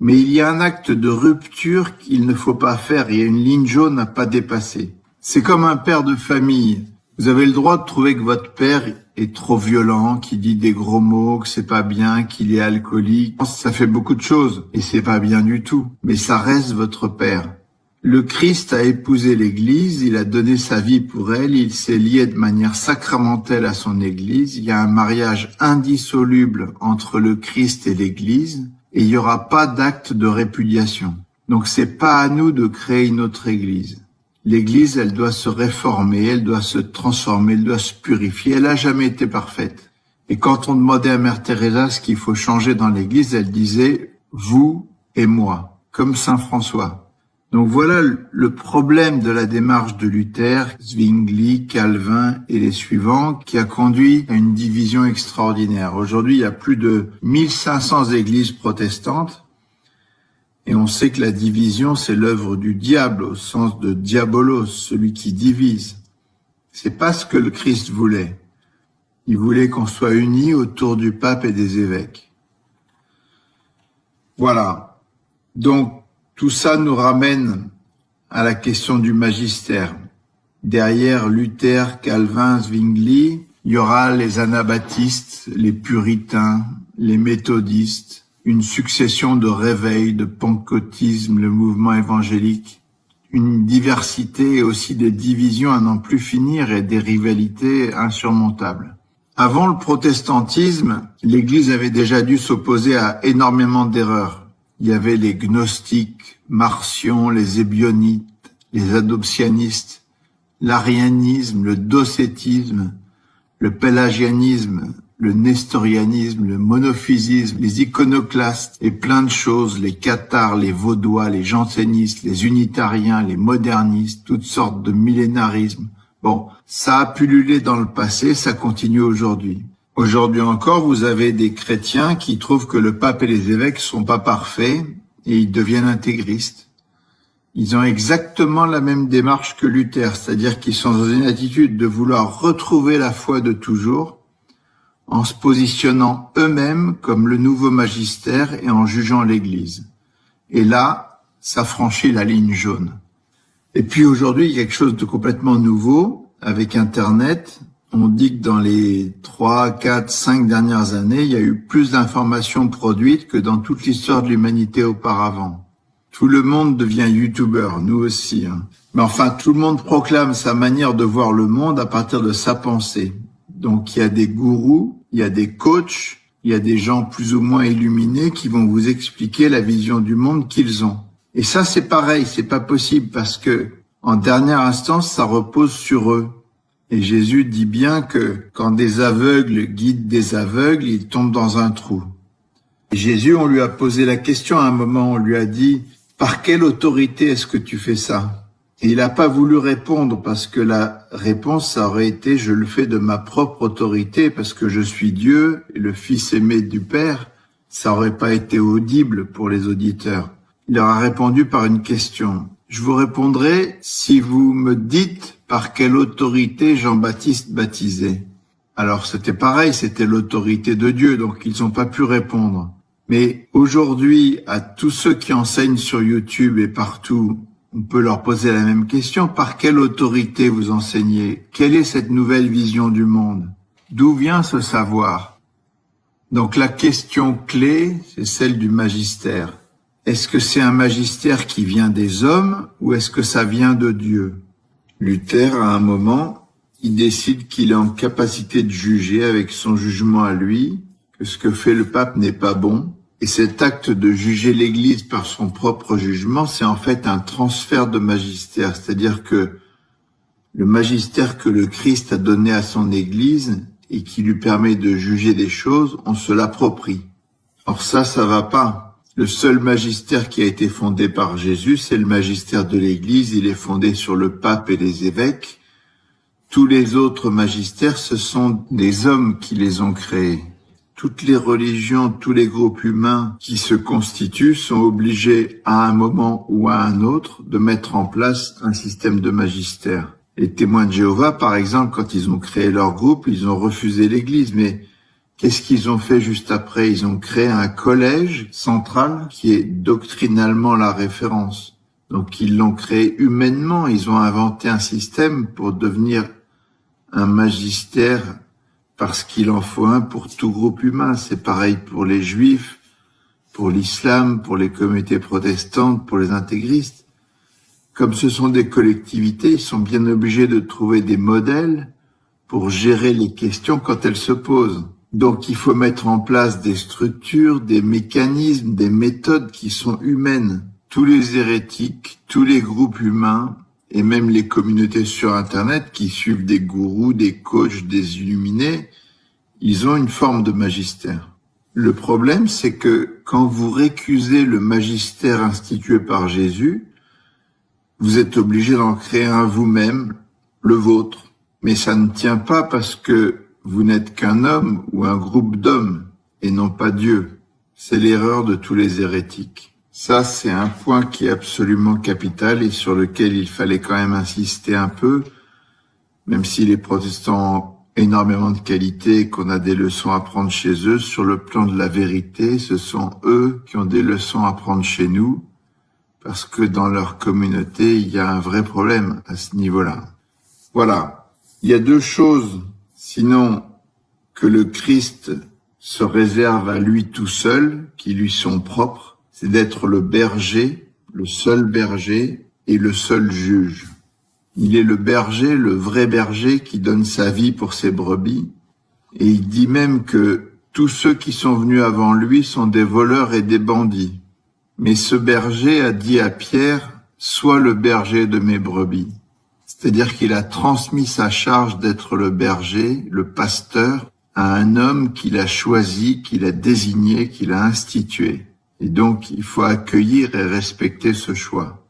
Mais il y a un acte de rupture qu'il ne faut pas faire, il y a une ligne jaune à pas dépasser. C'est comme un père de famille. Vous avez le droit de trouver que votre père est trop violent, qu'il dit des gros mots, que c'est pas bien, qu'il est alcoolique. Ça fait beaucoup de choses et c'est pas bien du tout. Mais ça reste votre père. Le Christ a épousé l'Église, il a donné sa vie pour elle, il s'est lié de manière sacramentelle à son Église. Il y a un mariage indissoluble entre le Christ et l'Église et il n'y aura pas d'acte de répudiation. Donc c'est pas à nous de créer une autre Église. L'Église, elle doit se réformer, elle doit se transformer, elle doit se purifier. Elle n'a jamais été parfaite. Et quand on demandait à Mère Teresa ce qu'il faut changer dans l'Église, elle disait « vous et moi », comme Saint François. Donc voilà le problème de la démarche de Luther, Zwingli, Calvin et les suivants qui a conduit à une division extraordinaire. Aujourd'hui, il y a plus de 1500 églises protestantes et on sait que la division, c'est l'œuvre du diable au sens de diabolos, celui qui divise. C'est pas ce que le Christ voulait. Il voulait qu'on soit unis autour du pape et des évêques. Voilà. Donc, tout ça nous ramène à la question du magistère. Derrière Luther, Calvin, Zwingli, il y aura les anabaptistes, les puritains, les méthodistes, une succession de réveils, de pentecôtisme, le mouvement évangélique, une diversité et aussi des divisions à n'en plus finir et des rivalités insurmontables. Avant le protestantisme, l'Église avait déjà dû s'opposer à énormément d'erreurs. Il y avait les gnostiques, marcions, les ébionites, les adoptionnistes, l'arianisme, le docétisme, le pélagianisme, le nestorianisme, le monophysisme, les iconoclastes et plein de choses, les cathares, les vaudois, les jansénistes, les unitariens, les modernistes, toutes sortes de millénarismes. Bon, ça a pullulé dans le passé, ça continue aujourd'hui. Aujourd'hui encore, vous avez des chrétiens qui trouvent que le pape et les évêques sont pas parfaits et ils deviennent intégristes. Ils ont exactement la même démarche que Luther, c'est-à-dire qu'ils sont dans une attitude de vouloir retrouver la foi de toujours en se positionnant eux-mêmes comme le nouveau magistère et en jugeant l'Église. Et là, ça franchit la ligne jaune. Et puis aujourd'hui, il y a quelque chose de complètement nouveau avec Internet. On dit que dans les 3, 4, 5 dernières années, il y a eu plus d'informations produites que dans toute l'histoire de l'humanité auparavant. Tout le monde devient youtubeur, nous aussi. Mais enfin, tout le monde proclame sa manière de voir le monde à partir de sa pensée. Donc il y a des gourous, il y a des coachs, il y a des gens plus ou moins illuminés qui vont vous expliquer la vision du monde qu'ils ont. Et ça, c'est pareil, c'est pas possible parce que, en dernière instance, ça repose sur eux. Et Jésus dit bien que quand des aveugles guident des aveugles, ils tombent dans un trou. Et Jésus, on lui a posé la question à un moment, on lui a dit « Par quelle autorité est-ce que tu fais ça ?» Et il n'a pas voulu répondre parce que la réponse, ça aurait été « Je le fais de ma propre autorité parce que je suis Dieu et le Fils aimé du Père ». Ça aurait pas été audible pour les auditeurs. Il leur a répondu par une question. Je vous répondrai si vous me dites par quelle autorité Jean-Baptiste baptisait. Alors c'était pareil, c'était l'autorité de Dieu, donc ils n'ont pas pu répondre. Mais aujourd'hui, à tous ceux qui enseignent sur YouTube et partout, on peut leur poser la même question. Par quelle autorité vous enseignez? Quelle est cette nouvelle vision du monde? D'où vient ce savoir? Donc la question clé, c'est celle du magistère. Est-ce que c'est un magistère qui vient des hommes ou est-ce que ça vient de Dieu? Luther, à un moment, il décide qu'il est en capacité de juger avec son jugement à lui, que ce que fait le pape n'est pas bon. Et cet acte de juger l'Église par son propre jugement, c'est en fait un transfert de magistère. C'est-à-dire que le magistère que le Christ a donné à son Église et qui lui permet de juger des choses, on se l'approprie. Or ça va pas. Le seul magistère qui a été fondé par Jésus, c'est le magistère de l'Église. Il est fondé sur le pape et les évêques. Tous les autres magistères, ce sont des hommes qui les ont créés. Toutes les religions, tous les groupes humains qui se constituent sont obligés à un moment ou à un autre de mettre en place un système de magistère. Les témoins de Jéhovah, par exemple, quand ils ont créé leur groupe, ils ont refusé l'Église. Mais qu'est-ce qu'ils ont fait juste après? Ils ont créé un collège central qui est doctrinalement la référence. Donc ils l'ont créé humainement. Ils ont inventé un système pour devenir un magistère parce qu'il en faut un pour tout groupe humain. C'est pareil pour les juifs, pour l'islam, pour les communautés protestantes, pour les intégristes. Comme ce sont des collectivités, ils sont bien obligés de trouver des modèles pour gérer les questions quand elles se posent. Donc il faut mettre en place des structures, des mécanismes, des méthodes qui sont humaines. Tous les hérétiques, tous les groupes humains, et même les communautés sur Internet qui suivent des gourous, des coachs, des illuminés, ils ont une forme de magistère. Le problème, c'est que quand vous récusez le magistère institué par Jésus, vous êtes obligé d'en créer un vous-même, le vôtre. Mais ça ne tient pas parce que vous n'êtes qu'un homme ou un groupe d'hommes et non pas Dieu. C'est l'erreur de tous les hérétiques. Ça, c'est un point qui est absolument capital et sur lequel il fallait quand même insister un peu, même si les protestants ont énormément de qualités et qu'on a des leçons à prendre chez eux. Sur le plan de la vérité, ce sont eux qui ont des leçons à prendre chez nous, parce que dans leur communauté, il y a un vrai problème à ce niveau-là. Voilà. Il y a deux choses, sinon, que le Christ se réserve à lui tout seul, qui lui sont propres. C'est d'être le berger, le seul berger et le seul juge. Il est le berger, le vrai berger qui donne sa vie pour ses brebis. Et il dit même que tous ceux qui sont venus avant lui sont des voleurs et des bandits. Mais ce berger a dit à Pierre, « Sois le berger de mes brebis ». C'est-à-dire qu'il a transmis sa charge d'être le berger, le pasteur, à un homme qu'il a choisi, qu'il a désigné, qu'il a institué. Et donc, il faut accueillir et respecter ce choix.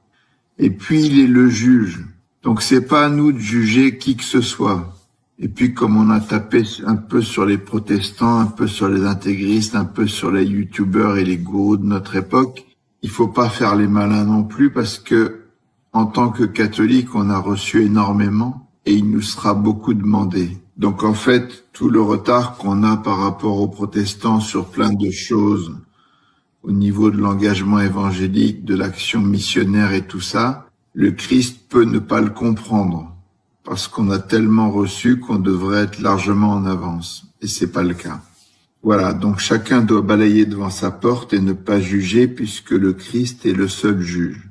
Et puis, il est le juge. Donc, c'est pas à nous de juger qui que ce soit. Et puis, comme on a tapé un peu sur les protestants, un peu sur les intégristes, un peu sur les youtubeurs et les gourous de notre époque, il faut pas faire les malins non plus parce que, en tant que catholique, on a reçu énormément et il nous sera beaucoup demandé. Donc, en fait, tout le retard qu'on a par rapport aux protestants sur plein de choses, au niveau de l'engagement évangélique, de l'action missionnaire et tout ça, le Christ peut ne pas le comprendre parce qu'on a tellement reçu qu'on devrait être largement en avance. Et c'est pas le cas. Voilà, donc chacun doit balayer devant sa porte et ne pas juger puisque le Christ est le seul juge.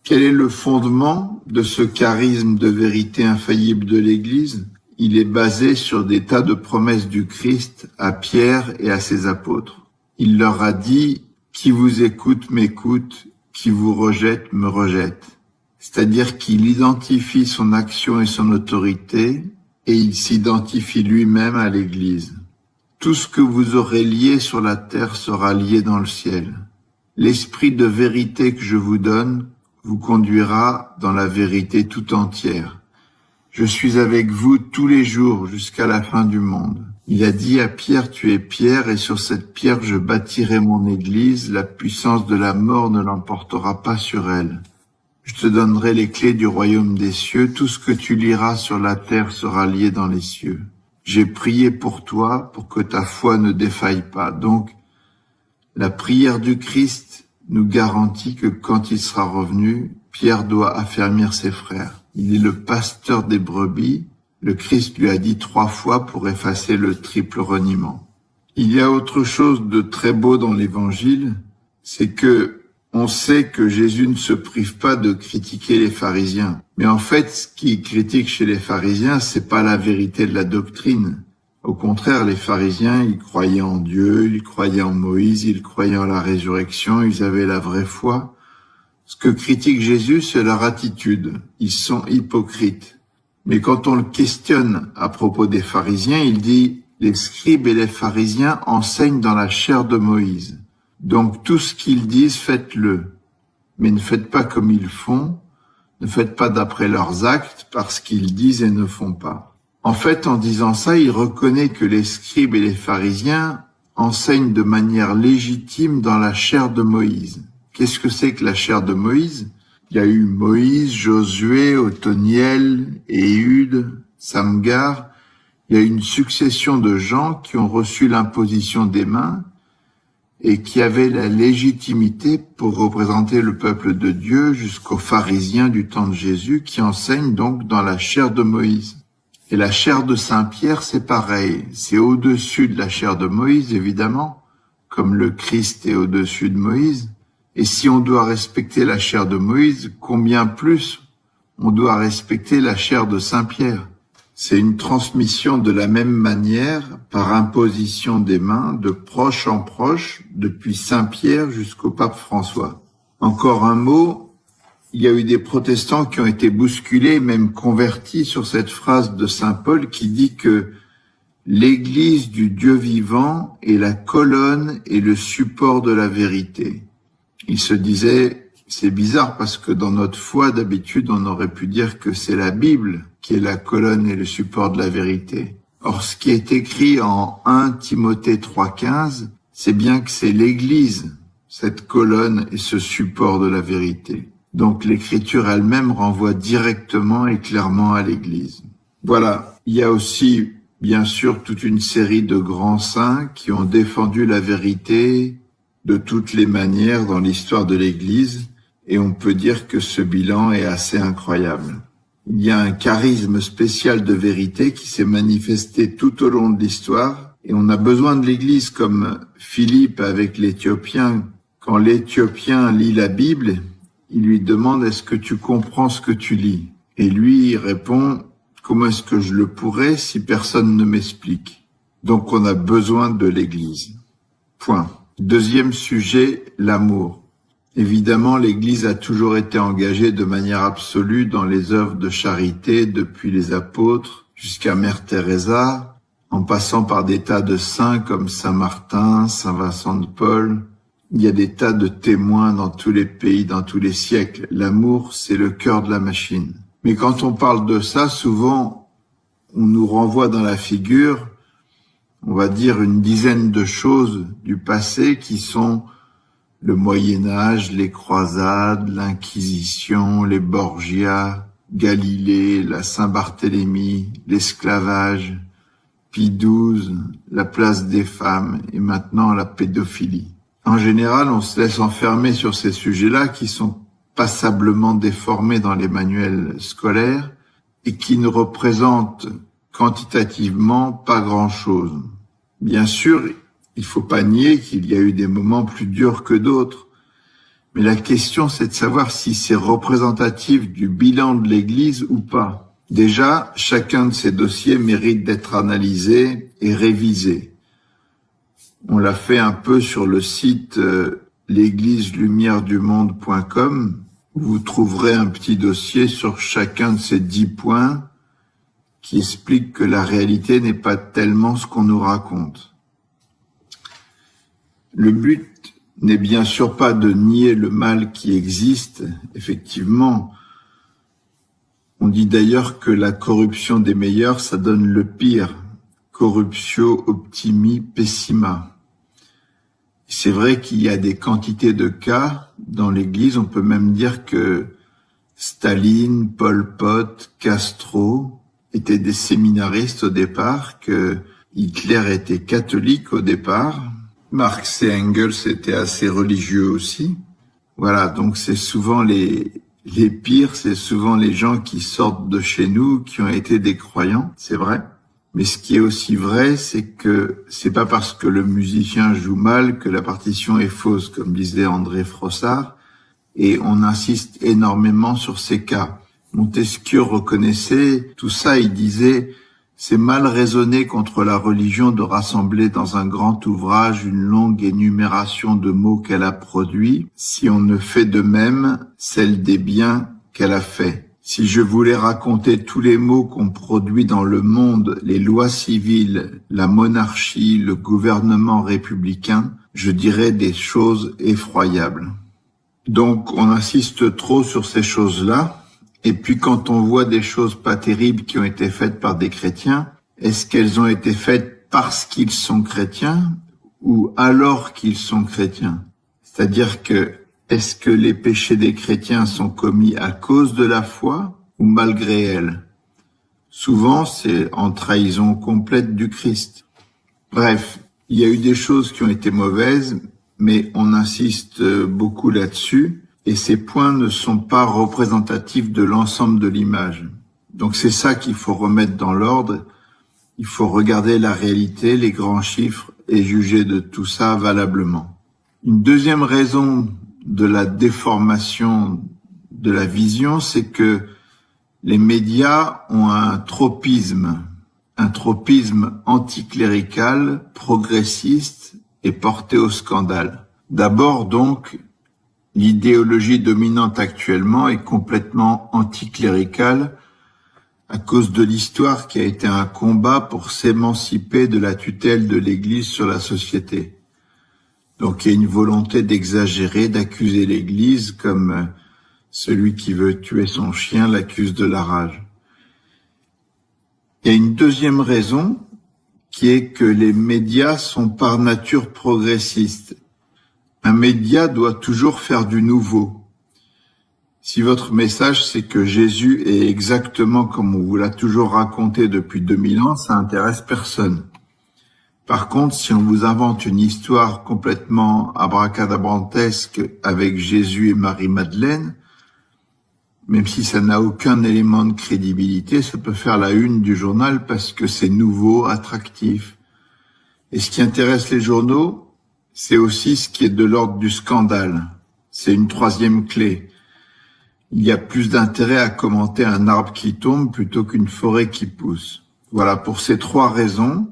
Quel est le fondement de ce charisme de vérité infaillible de l'Église? Il est basé sur des tas de promesses du Christ à Pierre et à ses apôtres. Il leur a dit « Qui vous écoute m'écoute, qui vous rejette me rejette ». C'est-à-dire qu'il identifie son action et son autorité et il s'identifie lui-même à l'Église. Tout ce que vous aurez lié sur la terre sera lié dans le ciel. L'esprit de vérité que je vous donne vous conduira dans la vérité tout entière. Je suis avec vous tous les jours jusqu'à la fin du monde. Il a dit à Pierre, tu es Pierre, et sur cette pierre je bâtirai mon église, la puissance de la mort ne l'emportera pas sur elle. Je te donnerai les clés du royaume des cieux, tout ce que tu liras sur la terre sera lié dans les cieux. J'ai prié pour toi, pour que ta foi ne défaille pas. Donc, la prière du Christ nous garantit que quand il sera revenu, Pierre doit affermir ses frères. Il est le pasteur des brebis. Le Christ lui a dit 3 fois pour effacer le triple reniement. Il y a autre chose de très beau dans l'évangile, c'est que on sait que Jésus ne se prive pas de critiquer les pharisiens. Mais en fait, ce qu'il critique chez les pharisiens, c'est pas la vérité de la doctrine. Au contraire, les pharisiens, ils croyaient en Dieu, ils croyaient en Moïse, ils croyaient en la résurrection, ils avaient la vraie foi. Ce que critique Jésus, c'est leur attitude. Ils sont hypocrites. Mais quand on le questionne à propos des pharisiens, il dit « Les scribes et les pharisiens enseignent dans la chair de Moïse. Donc tout ce qu'ils disent, faites-le. Mais ne faites pas comme ils font, ne faites pas d'après leurs actes, parce qu'ils disent et ne font pas. » En fait, en disant ça, il reconnaît que les scribes et les pharisiens enseignent de manière légitime dans la chair de Moïse. Qu'est-ce que c'est que la chair de Moïse? Il y a eu Moïse, Josué, Othniel, Éhud, Samgar. Il y a une succession de gens qui ont reçu l'imposition des mains et qui avaient la légitimité pour représenter le peuple de Dieu jusqu'aux pharisiens du temps de Jésus qui enseignent donc dans la chair de Moïse. Et la chair de Saint-Pierre, c'est pareil. C'est au-dessus de la chair de Moïse, évidemment, comme le Christ est au-dessus de Moïse. Et si on doit respecter la chair de Moïse, combien plus on doit respecter la chair de Saint-Pierre? C'est une transmission de la même manière, par imposition des mains, de proche en proche, depuis Saint-Pierre jusqu'au pape François. Encore un mot, il y a eu des protestants qui ont été bousculés, même convertis sur cette phrase de Saint Paul qui dit que l'Église du Dieu vivant est la colonne et le support de la vérité. Il se disait, c'est bizarre parce que dans notre foi, d'habitude, on aurait pu dire que c'est la Bible qui est la colonne et le support de la vérité. Or, ce qui est écrit en 1 Timothée 3,15, c'est bien que c'est l'Église, cette colonne et ce support de la vérité. Donc, l'Écriture elle-même renvoie directement et clairement à l'Église. Voilà. Il y a aussi, bien sûr, toute une série de grands saints qui ont défendu la vérité de toutes les manières dans l'histoire de l'Église, et on peut dire que ce bilan est assez incroyable. Il y a un charisme spécial de vérité qui s'est manifesté tout au long de l'histoire, et on a besoin de l'Église comme Philippe avec l'Éthiopien. Quand l'Éthiopien lit la Bible, il lui demande « Est-ce que tu comprends ce que tu lis ?» Et lui, il répond « Comment est-ce que je le pourrais si personne ne m'explique ?» Donc on a besoin de l'Église. Point. Deuxième sujet, l'amour. Évidemment, l'Église a toujours été engagée de manière absolue dans les œuvres de charité depuis les apôtres jusqu'à Mère Teresa, en passant par des tas de saints comme Saint Martin, Saint Vincent de Paul. Il y a des tas de témoins dans tous les pays, dans tous les siècles. L'amour, c'est le cœur de la machine. Mais quand on parle de ça, souvent, on nous renvoie dans la figure, on va dire, une dizaine de choses du passé qui sont le Moyen-Âge, les croisades, l'Inquisition, les Borgia, Galilée, la Saint-Barthélemy, l'esclavage, Pie XII, la place des femmes et maintenant la pédophilie. En général, on se laisse enfermer sur ces sujets-là qui sont passablement déformés dans les manuels scolaires et qui ne représentent quantitativement pas grand-chose. Bien sûr, il faut pas nier qu'il y a eu des moments plus durs que d'autres, mais la question c'est de savoir si c'est représentatif du bilan de l'Église ou pas. Déjà, chacun de ces dossiers mérite d'être analysé et révisé. On l'a fait un peu sur le site l'égliselumièredumonde.com, où vous trouverez un petit dossier sur chacun de ces 10 points qui explique que la réalité n'est pas tellement ce qu'on nous raconte. Le but n'est bien sûr pas de nier le mal qui existe, effectivement. On dit d'ailleurs que la corruption des meilleurs, ça donne le pire. Corruptio optimi pessima. C'est vrai qu'il y a des quantités de cas dans l'Église. On peut même dire que Staline, Pol Pot, Castro étaient des séminaristes au départ, que Hitler était catholique au départ. Marx et Engels étaient assez religieux aussi. Voilà, donc c'est souvent les pires, c'est souvent les gens qui sortent de chez nous, qui ont été des croyants, c'est vrai. Mais ce qui est aussi vrai, c'est que c'est pas parce que le musicien joue mal que la partition est fausse, comme disait André Frossard, et on insiste énormément sur ces cas. Montesquieu reconnaissait tout ça, il disait « C'est mal raisonné contre la religion de rassembler dans un grand ouvrage une longue énumération de mots qu'elle a produits, si on ne fait de même celle des biens qu'elle a faits. Si je voulais raconter tous les maux qu'on produit dans le monde, les lois civiles, la monarchie, le gouvernement républicain, je dirais des choses effroyables. » Donc on insiste trop sur ces choses-là. Et puis quand on voit des choses pas terribles qui ont été faites par des chrétiens, est-ce qu'elles ont été faites parce qu'ils sont chrétiens ou alors qu'ils sont chrétiens? C'est-à-dire que est-ce que les péchés des chrétiens sont commis à cause de la foi ou malgré elle? Souvent, c'est en trahison complète du Christ. Bref, il y a eu des choses qui ont été mauvaises, mais on insiste beaucoup là-dessus. Et ces points ne sont pas représentatifs de l'ensemble de l'image. Donc c'est ça qu'il faut remettre dans l'ordre. Il faut regarder la réalité, les grands chiffres et juger de tout ça valablement. Une deuxième raison de la déformation de la vision, c'est que les médias ont un tropisme anticlérical, progressiste et porté au scandale. D'abord donc, l'idéologie dominante actuellement est complètement anticléricale à cause de l'histoire qui a été un combat pour s'émanciper de la tutelle de l'Église sur la société. Donc il y a une volonté d'exagérer, d'accuser l'Église comme celui qui veut tuer son chien l'accuse de la rage. Il y a une deuxième raison qui est que les médias sont par nature progressistes. Un média doit toujours faire du nouveau. Si votre message, c'est que Jésus est exactement comme on vous l'a toujours raconté depuis 2000 ans, ça intéresse personne. Par contre, si on vous invente une histoire complètement abracadabrantesque avec Jésus et Marie-Madeleine, même si ça n'a aucun élément de crédibilité, ça peut faire la une du journal parce que c'est nouveau, attractif. Et ce qui intéresse les journaux, c'est aussi ce qui est de l'ordre du scandale. C'est une troisième clé. Il y a plus d'intérêt à commenter un arbre qui tombe plutôt qu'une forêt qui pousse. Voilà, pour ces trois raisons,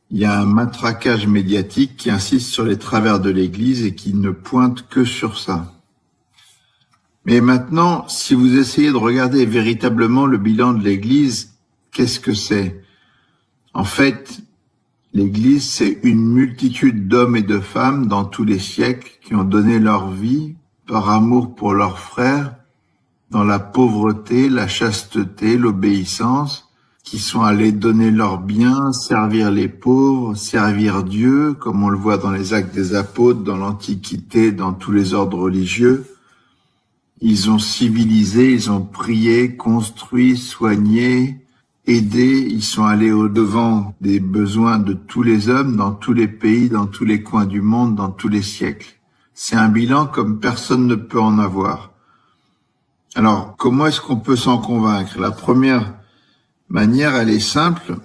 il y a un matraquage médiatique qui insiste sur les travers de l'Église et qui ne pointe que sur ça. Mais maintenant, si vous essayez de regarder véritablement le bilan de l'Église, qu'est-ce que c'est? En fait, l'Église, c'est une multitude d'hommes et de femmes dans tous les siècles qui ont donné leur vie par amour pour leurs frères, dans la pauvreté, la chasteté, l'obéissance, qui sont allés donner leurs biens, servir les pauvres, servir Dieu, comme on le voit dans les Actes des Apôtres, dans l'Antiquité, dans tous les ordres religieux. Ils ont civilisé, ils ont prié, construit, soigné, aidé, ils sont allés au-devant des besoins de tous les hommes, dans tous les pays, dans tous les coins du monde, dans tous les siècles. C'est un bilan comme personne ne peut en avoir. Alors, comment est-ce qu'on peut s'en convaincre? La première manière, elle est simple,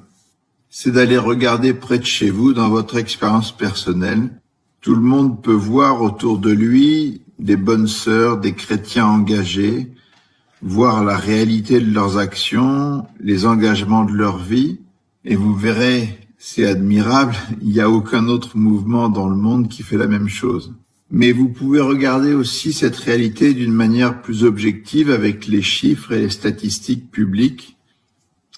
c'est d'aller regarder près de chez vous, dans votre expérience personnelle. Tout le monde peut voir autour de lui des bonnes sœurs, des chrétiens engagés, voir la réalité de leurs actions, les engagements de leur vie, et vous verrez, c'est admirable, il n'y a aucun autre mouvement dans le monde qui fait la même chose. Mais vous pouvez regarder aussi cette réalité d'une manière plus objective avec les chiffres et les statistiques publiques.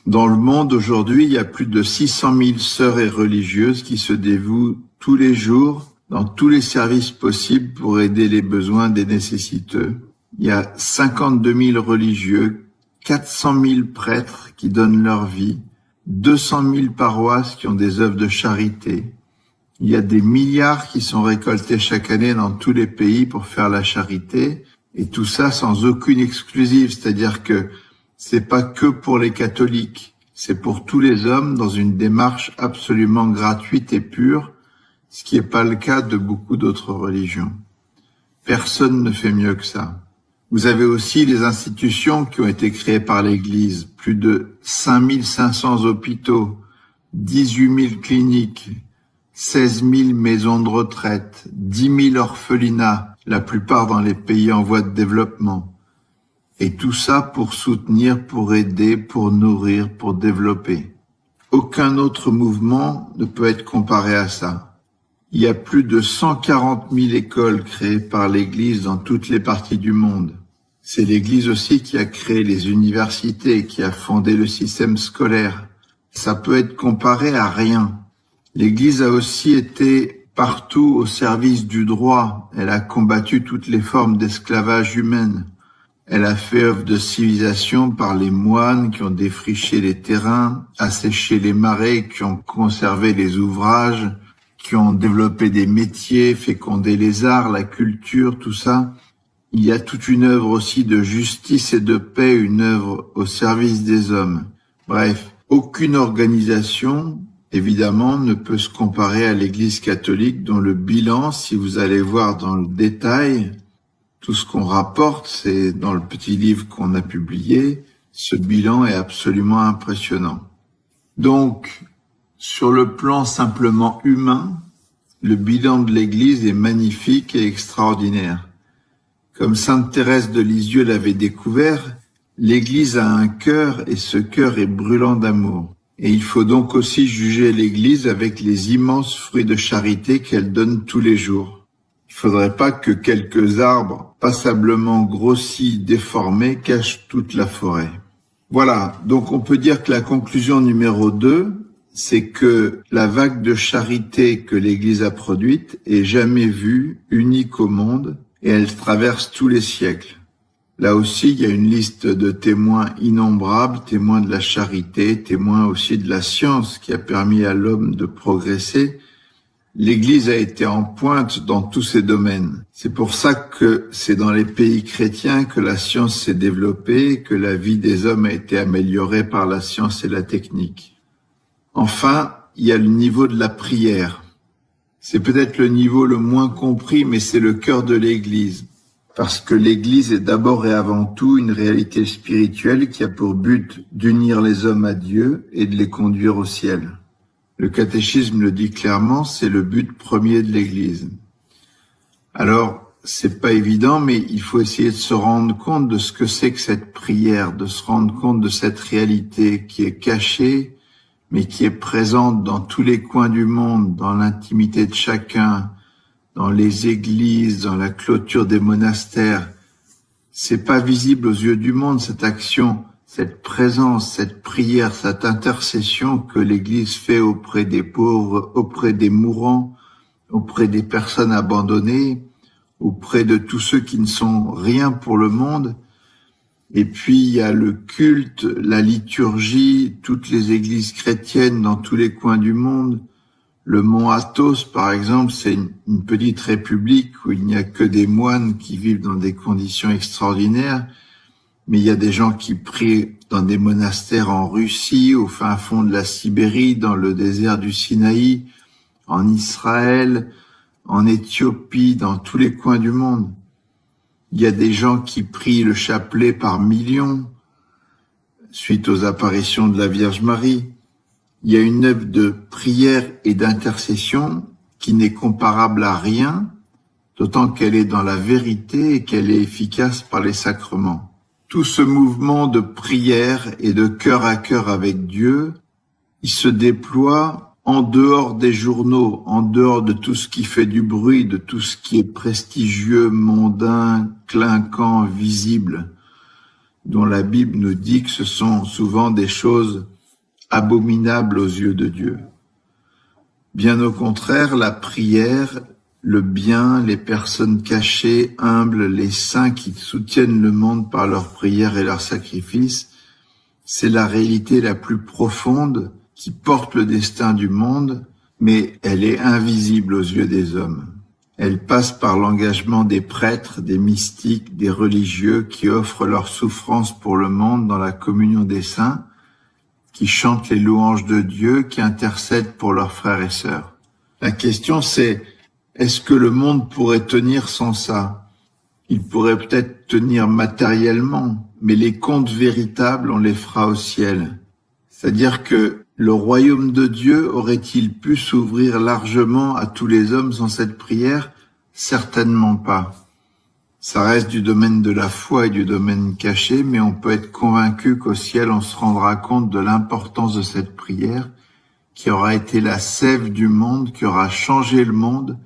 Dans le monde aujourd'hui, il y a plus de 600 000 sœurs et religieuses qui se dévouent tous les jours dans tous les services possibles pour aider les besoins des nécessiteux. Il y a 52 000 religieux, 400 000 prêtres qui donnent leur vie, 200 000 paroisses qui ont des œuvres de charité. Il y a des milliards qui sont récoltés chaque année dans tous les pays pour faire la charité, et tout ça sans aucune exclusive, c'est-à-dire que c'est pas que pour les catholiques, c'est pour tous les hommes dans une démarche absolument gratuite et pure, ce qui n'est pas le cas de beaucoup d'autres religions. Personne ne fait mieux que ça. Vous avez aussi les institutions qui ont été créées par l'Église, plus de 5500 hôpitaux, 18 000 cliniques, 16 000 maisons de retraite, 10 000 orphelinats, la plupart dans les pays en voie de développement. Et tout ça pour soutenir, pour aider, pour nourrir, pour développer. Aucun autre mouvement ne peut être comparé à ça. Il y a plus de 140 000 écoles créées par l'Église dans toutes les parties du monde. C'est l'Église aussi qui a créé les universités, qui a fondé le système scolaire. Ça peut être comparé à rien. L'Église a aussi été partout au service du droit. Elle a combattu toutes les formes d'esclavage humain. Elle a fait œuvre de civilisation par les moines qui ont défriché les terrains, asséché les marais, qui ont conservé les ouvrages, qui ont développé des métiers, fécondé les arts, la culture, tout ça. Il y a toute une œuvre aussi de justice et de paix, une œuvre au service des hommes. Bref, aucune organisation, évidemment, ne peut se comparer à l'Église catholique dont le bilan, si vous allez voir dans le détail, tout ce qu'on rapporte, c'est dans le petit livre qu'on a publié, ce bilan est absolument impressionnant. Donc, sur le plan simplement humain, le bilan de l'Église est magnifique et extraordinaire. Comme sainte Thérèse de Lisieux l'avait découvert, l'Église a un cœur et ce cœur est brûlant d'amour. Et il faut donc aussi juger l'Église avec les immenses fruits de charité qu'elle donne tous les jours. Il ne faudrait pas que quelques arbres passablement grossis, déformés, cachent toute la forêt. Voilà, donc on peut dire que la conclusion numéro 2, c'est que la vague de charité que l'Église a produite est jamais vue, unique au monde, et elle traverse tous les siècles. Là aussi, il y a une liste de témoins innombrables, témoins de la charité, témoins aussi de la science qui a permis à l'homme de progresser. L'Église a été en pointe dans tous ces domaines. C'est pour ça que c'est dans les pays chrétiens que la science s'est développée, que la vie des hommes a été améliorée par la science et la technique. Enfin, il y a le niveau de la prière. C'est peut-être le niveau le moins compris, mais c'est le cœur de l'Église. Parce que l'Église est d'abord et avant tout une réalité spirituelle qui a pour but d'unir les hommes à Dieu et de les conduire au ciel. Le catéchisme le dit clairement, c'est le but premier de l'Église. Alors, c'est pas évident, mais il faut essayer de se rendre compte de ce que c'est que cette prière, de se rendre compte de cette réalité qui est cachée, mais qui est présente dans tous les coins du monde, dans l'intimité de chacun, dans les églises, dans la clôture des monastères. C'est pas visible aux yeux du monde, cette action, cette présence, cette prière, cette intercession que l'Église fait auprès des pauvres, auprès des mourants, auprès des personnes abandonnées, auprès de tous ceux qui ne sont rien pour le monde. Et puis il y a le culte, la liturgie, toutes les églises chrétiennes dans tous les coins du monde. Le mont Athos, par exemple, c'est une petite république où il n'y a que des moines qui vivent dans des conditions extraordinaires, mais il y a des gens qui prient dans des monastères en Russie, au fin fond de la Sibérie, dans le désert du Sinaï, en Israël, en Éthiopie, dans tous les coins du monde. Il y a des gens qui prient le chapelet par millions, suite aux apparitions de la Vierge Marie. Il y a une œuvre de prière et d'intercession qui n'est comparable à rien, d'autant qu'elle est dans la vérité et qu'elle est efficace par les sacrements. Tout ce mouvement de prière et de cœur à cœur avec Dieu, il se déploie en dehors des journaux, en dehors de tout ce qui fait du bruit, de tout ce qui est prestigieux, mondain, clinquant, visible, dont la Bible nous dit que ce sont souvent des choses abominables aux yeux de Dieu. Bien au contraire, la prière, le bien, les personnes cachées, humbles, les saints qui soutiennent le monde par leur prière et leur sacrifice, c'est la réalité la plus profonde qui porte le destin du monde, mais elle est invisible aux yeux des hommes. Elle passe par l'engagement des prêtres, des mystiques, des religieux qui offrent leur souffrance pour le monde dans la communion des saints, qui chantent les louanges de Dieu, qui intercèdent pour leurs frères et sœurs. La question c'est, est-ce que le monde pourrait tenir sans ça? Il pourrait peut-être tenir matériellement, mais les comptes véritables, on les fera au ciel. C'est-à-dire que le royaume de Dieu aurait-il pu s'ouvrir largement à tous les hommes sans cette prière? Certainement pas. Ça reste du domaine de la foi et du domaine caché, mais on peut être convaincu qu'au ciel, on se rendra compte de l'importance de cette prière, qui aura été la sève du monde, qui aura changé le monde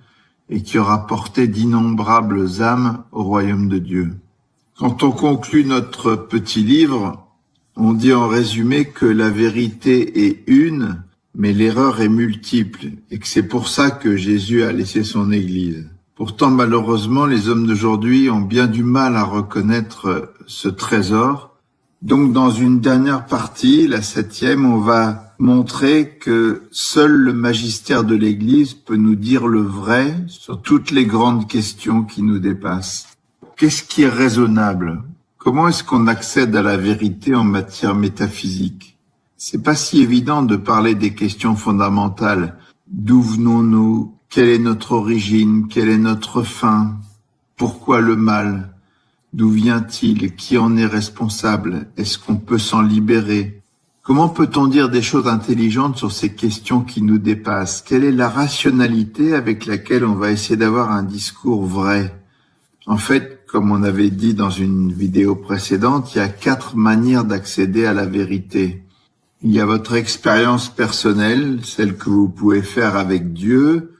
et qui aura porté d'innombrables âmes au royaume de Dieu. Quand on conclut notre petit livre, on dit en résumé que la vérité est une, mais l'erreur est multiple, et que c'est pour ça que Jésus a laissé son Église. Pourtant, malheureusement, les hommes d'aujourd'hui ont bien du mal à reconnaître ce trésor. Donc, dans une dernière partie, la 7e, on va montrer que seul le magistère de l'Église peut nous dire le vrai sur toutes les grandes questions qui nous dépassent. Qu'est-ce qui est raisonnable? Comment est-ce qu'on accède à la vérité en matière métaphysique? C'est pas si évident de parler des questions fondamentales. D'où venons-nous? Quelle est notre origine? Quelle est notre fin? Pourquoi le mal? D'où vient-il? Qui en est responsable? Est-ce qu'on peut s'en libérer? Comment peut-on dire des choses intelligentes sur ces questions qui nous dépassent? Quelle est la rationalité avec laquelle on va essayer d'avoir un discours vrai? En fait, comme on avait dit dans une vidéo précédente, il y a 4 manières d'accéder à la vérité. Il y a votre expérience personnelle, celle que vous pouvez faire avec Dieu,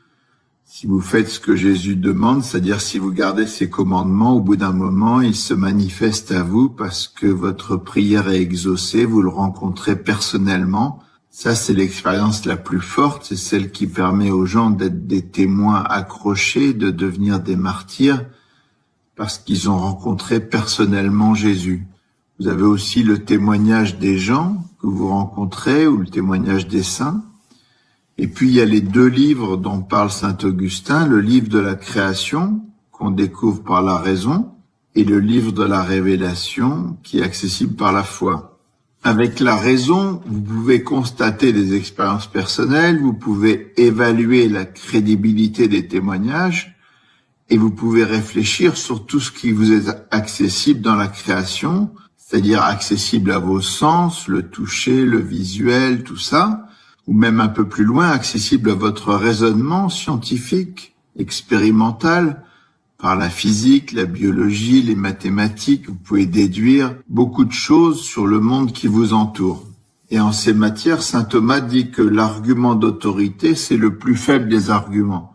si vous faites ce que Jésus demande, c'est-à-dire si vous gardez ses commandements, au bout d'un moment, il se manifeste à vous parce que votre prière est exaucée, vous le rencontrez personnellement. Ça, c'est l'expérience la plus forte, c'est celle qui permet aux gens d'être des témoins accrochés, de devenir des martyrs, parce qu'ils ont rencontré personnellement Jésus. Vous avez aussi le témoignage des gens que vous rencontrez, ou le témoignage des saints. Et puis, il y a les 2 livres dont parle saint Augustin, le livre de la création, qu'on découvre par la raison, et le livre de la révélation, qui est accessible par la foi. Avec la raison, vous pouvez constater des expériences personnelles, vous pouvez évaluer la crédibilité des témoignages, et vous pouvez réfléchir sur tout ce qui vous est accessible dans la création, c'est-à-dire accessible à vos sens, le toucher, le visuel, tout ça, ou même un peu plus loin, accessible à votre raisonnement scientifique, expérimental, par la physique, la biologie, les mathématiques. Vous pouvez déduire beaucoup de choses sur le monde qui vous entoure. Et en ces matières, saint Thomas dit que l'argument d'autorité, c'est le plus faible des arguments,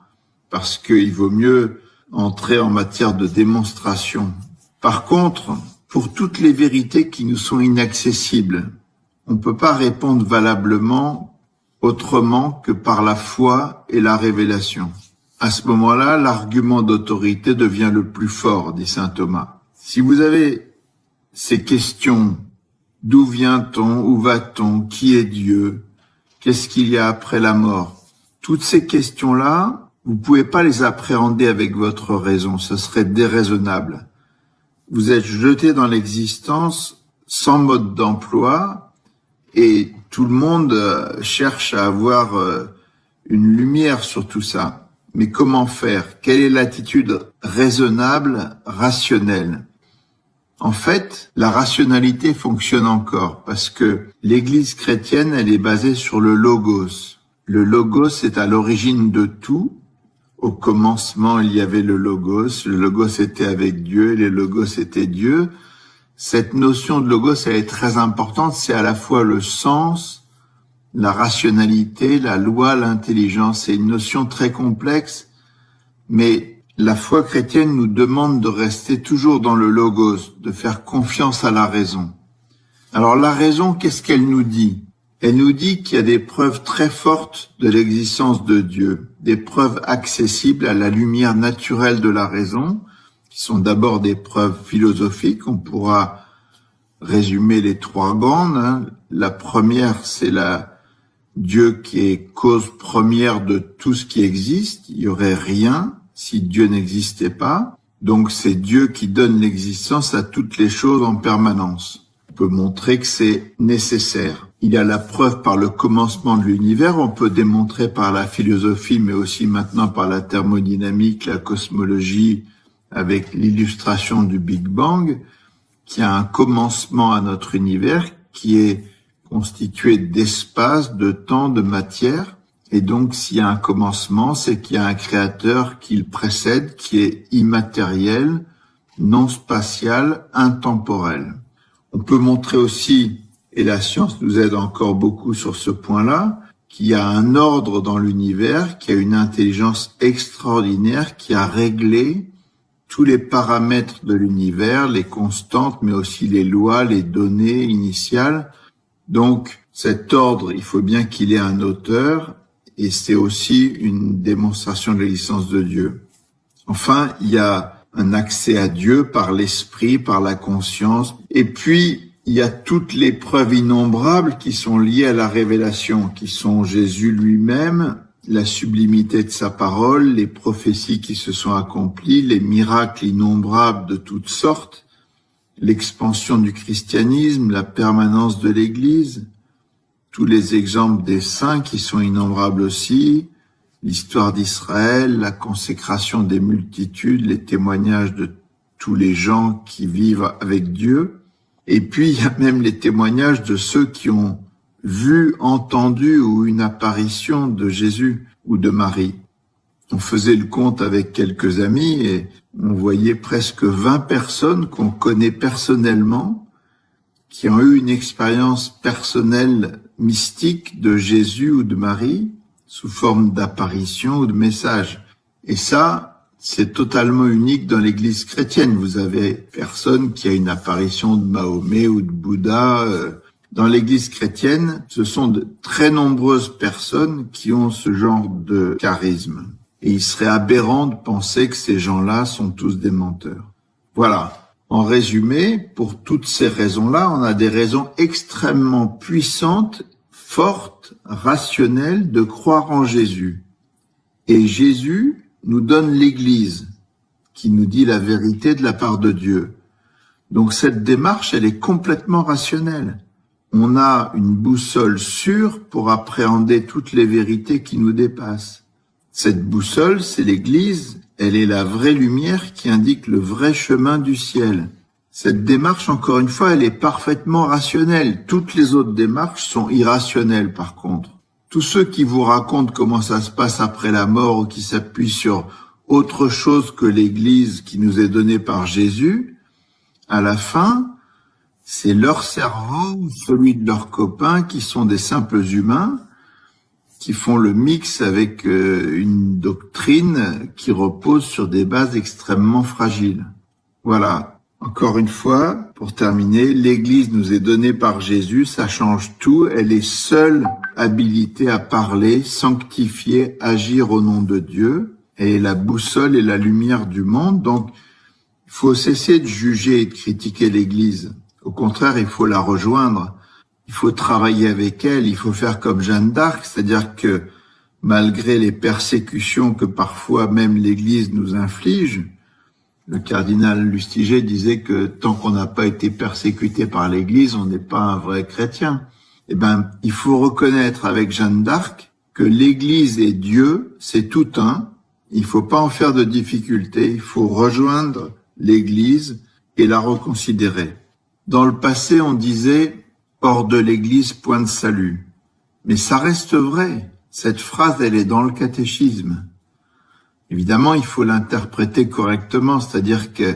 parce qu'il vaut mieux entrer en matière de démonstration. Par contre, pour toutes les vérités qui nous sont inaccessibles, on ne peut pas répondre valablement autrement que par la foi et la révélation. À ce moment-là, l'argument d'autorité devient le plus fort, dit saint Thomas. Si vous avez ces questions, d'où vient-on, où va-t-on, qui est Dieu, qu'est-ce qu'il y a après la mort, toutes ces questions-là, vous pouvez pas les appréhender avec votre raison, ce serait déraisonnable. Vous êtes jeté dans l'existence sans mode d'emploi, et tout le monde cherche à avoir une lumière sur tout ça. Mais comment faire? Quelle est l'attitude raisonnable, rationnelle? En fait, la rationalité fonctionne encore parce que l'Église chrétienne, elle est basée sur le logos. Le logos est à l'origine de tout. Au commencement, il y avait le logos était avec Dieu, et le logos était Dieu. Cette notion de logos, elle est très importante, c'est à la fois le sens, la rationalité, la loi, l'intelligence. C'est une notion très complexe, mais la foi chrétienne nous demande de rester toujours dans le logos, de faire confiance à la raison. Alors la raison, qu'est-ce qu'elle nous dit? Elle nous dit qu'il y a des preuves très fortes de l'existence de Dieu, des preuves accessibles à la lumière naturelle de la raison, qui sont d'abord des preuves philosophiques. On pourra résumer les 3 grandes. La première, c'est Dieu qui est cause première de tout ce qui existe. Il y aurait rien si Dieu n'existait pas. Donc c'est Dieu qui donne l'existence à toutes les choses en permanence. On peut montrer que c'est nécessaire. Il y a la preuve par le commencement de l'univers. On peut démontrer par la philosophie, mais aussi maintenant par la thermodynamique, la cosmologie, avec l'illustration du Big Bang, qu'il y a un commencement à notre univers qui est constitué d'espace, de temps, de matière. Et donc, s'il y a un commencement, c'est qu'il y a un créateur qui le précède, qui est immatériel, non spatial, intemporel. On peut montrer aussi, et la science nous aide encore beaucoup sur ce point-là, qu'il y a un ordre dans l'univers, qu'il y a une intelligence extraordinaire qui a réglé tous les paramètres de l'univers, les constantes, mais aussi les lois, les données initiales. Donc, cet ordre, il faut bien qu'il ait un auteur, et c'est aussi une démonstration de l'existence de Dieu. Enfin, il y a un accès à Dieu par l'esprit, par la conscience, et puis il y a toutes les preuves innombrables qui sont liées à la révélation, qui sont Jésus lui-même, la sublimité de sa parole, les prophéties qui se sont accomplies, les miracles innombrables de toutes sortes, l'expansion du christianisme, la permanence de l'Église, tous les exemples des saints qui sont innombrables aussi, l'histoire d'Israël, la consécration des multitudes, les témoignages de tous les gens qui vivent avec Dieu. Et puis, il y a même les témoignages de ceux qui ont vu, entendu ou une apparition de Jésus ou de Marie. On faisait le compte avec quelques amis et on voyait presque 20 personnes qu'on connaît personnellement, qui ont eu une expérience personnelle mystique de Jésus ou de Marie, sous forme d'apparition ou de message. Et ça, c'est totalement unique dans l'Église chrétienne. Vous avez personne qui a une apparition de Mahomet ou de Bouddha. Dans l'Église chrétienne, ce sont de très nombreuses personnes qui ont ce genre de charisme. Et il serait aberrant de penser que ces gens-là sont tous des menteurs. Voilà. En résumé, pour toutes ces raisons-là, on a des raisons extrêmement puissantes, fortes, rationnelles de croire en Jésus. Et Jésus nous donne l'Église, qui nous dit la vérité de la part de Dieu. Donc cette démarche, elle est complètement rationnelle. On a une boussole sûre pour appréhender toutes les vérités qui nous dépassent. Cette boussole, c'est l'Église, elle est la vraie lumière qui indique le vrai chemin du ciel. Cette démarche, encore une fois, elle est parfaitement rationnelle. Toutes les autres démarches sont irrationnelles, par contre. Tous ceux qui vous racontent comment ça se passe après la mort ou qui s'appuient sur autre chose que l'Église qui nous est donnée par Jésus, à la fin, c'est leur cerveau ou celui de leurs copains qui sont des simples humains, qui font le mix avec une doctrine qui repose sur des bases extrêmement fragiles. Voilà. Encore une fois, pour terminer, l'Église nous est donnée par Jésus, ça change tout, elle est seule habilitée à parler, sanctifier, agir au nom de Dieu, elle est la boussole et la lumière du monde, donc il faut cesser de juger et de critiquer l'Église. Au contraire, il faut la rejoindre, il faut travailler avec elle, il faut faire comme Jeanne d'Arc, c'est-à-dire que malgré les persécutions que parfois même l'Église nous inflige, le cardinal Lustiger disait que tant qu'on n'a pas été persécuté par l'Église, on n'est pas un vrai chrétien. Eh ben, il faut reconnaître avec Jeanne d'Arc que l'Église et Dieu, c'est tout un. Il faut pas en faire de difficulté. Il faut rejoindre l'Église et la reconsidérer. Dans le passé, on disait « hors de l'Église, point de salut ». Mais ça reste vrai. Cette phrase, elle est dans le catéchisme. Évidemment, il faut l'interpréter correctement, c'est-à-dire que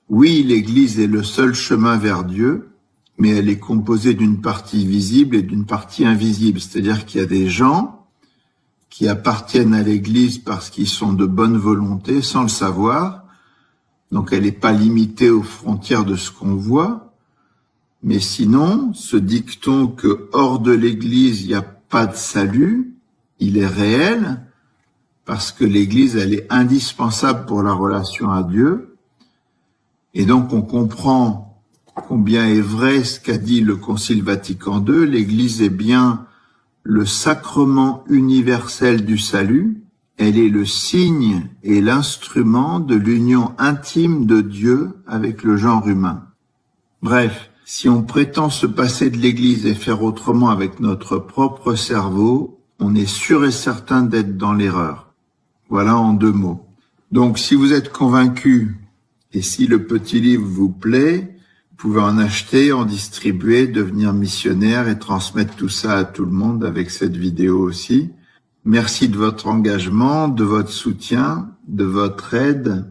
oui, l'Église est le seul chemin vers Dieu, mais elle est composée d'une partie visible et d'une partie invisible, c'est-à-dire qu'il y a des gens qui appartiennent à l'Église parce qu'ils sont de bonne volonté, sans le savoir, donc elle n'est pas limitée aux frontières de ce qu'on voit, mais sinon, ce dicton que hors de l'Église, il n'y a pas de salut, il est réel, parce que l'Église, elle est indispensable pour la relation à Dieu. Et donc, on comprend combien est vrai ce qu'a dit le Concile Vatican II. L'Église est bien le sacrement universel du salut. Elle est le signe et l'instrument de l'union intime de Dieu avec le genre humain. Bref, si on prétend se passer de l'Église et faire autrement avec notre propre cerveau, on est sûr et certain d'être dans l'erreur. Voilà en 2 mots. Donc, si vous êtes convaincu et si le petit livre vous plaît, vous pouvez en acheter, en distribuer, devenir missionnaire et transmettre tout ça à tout le monde avec cette vidéo aussi. Merci de votre engagement, de votre soutien, de votre aide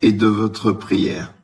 et de votre prière.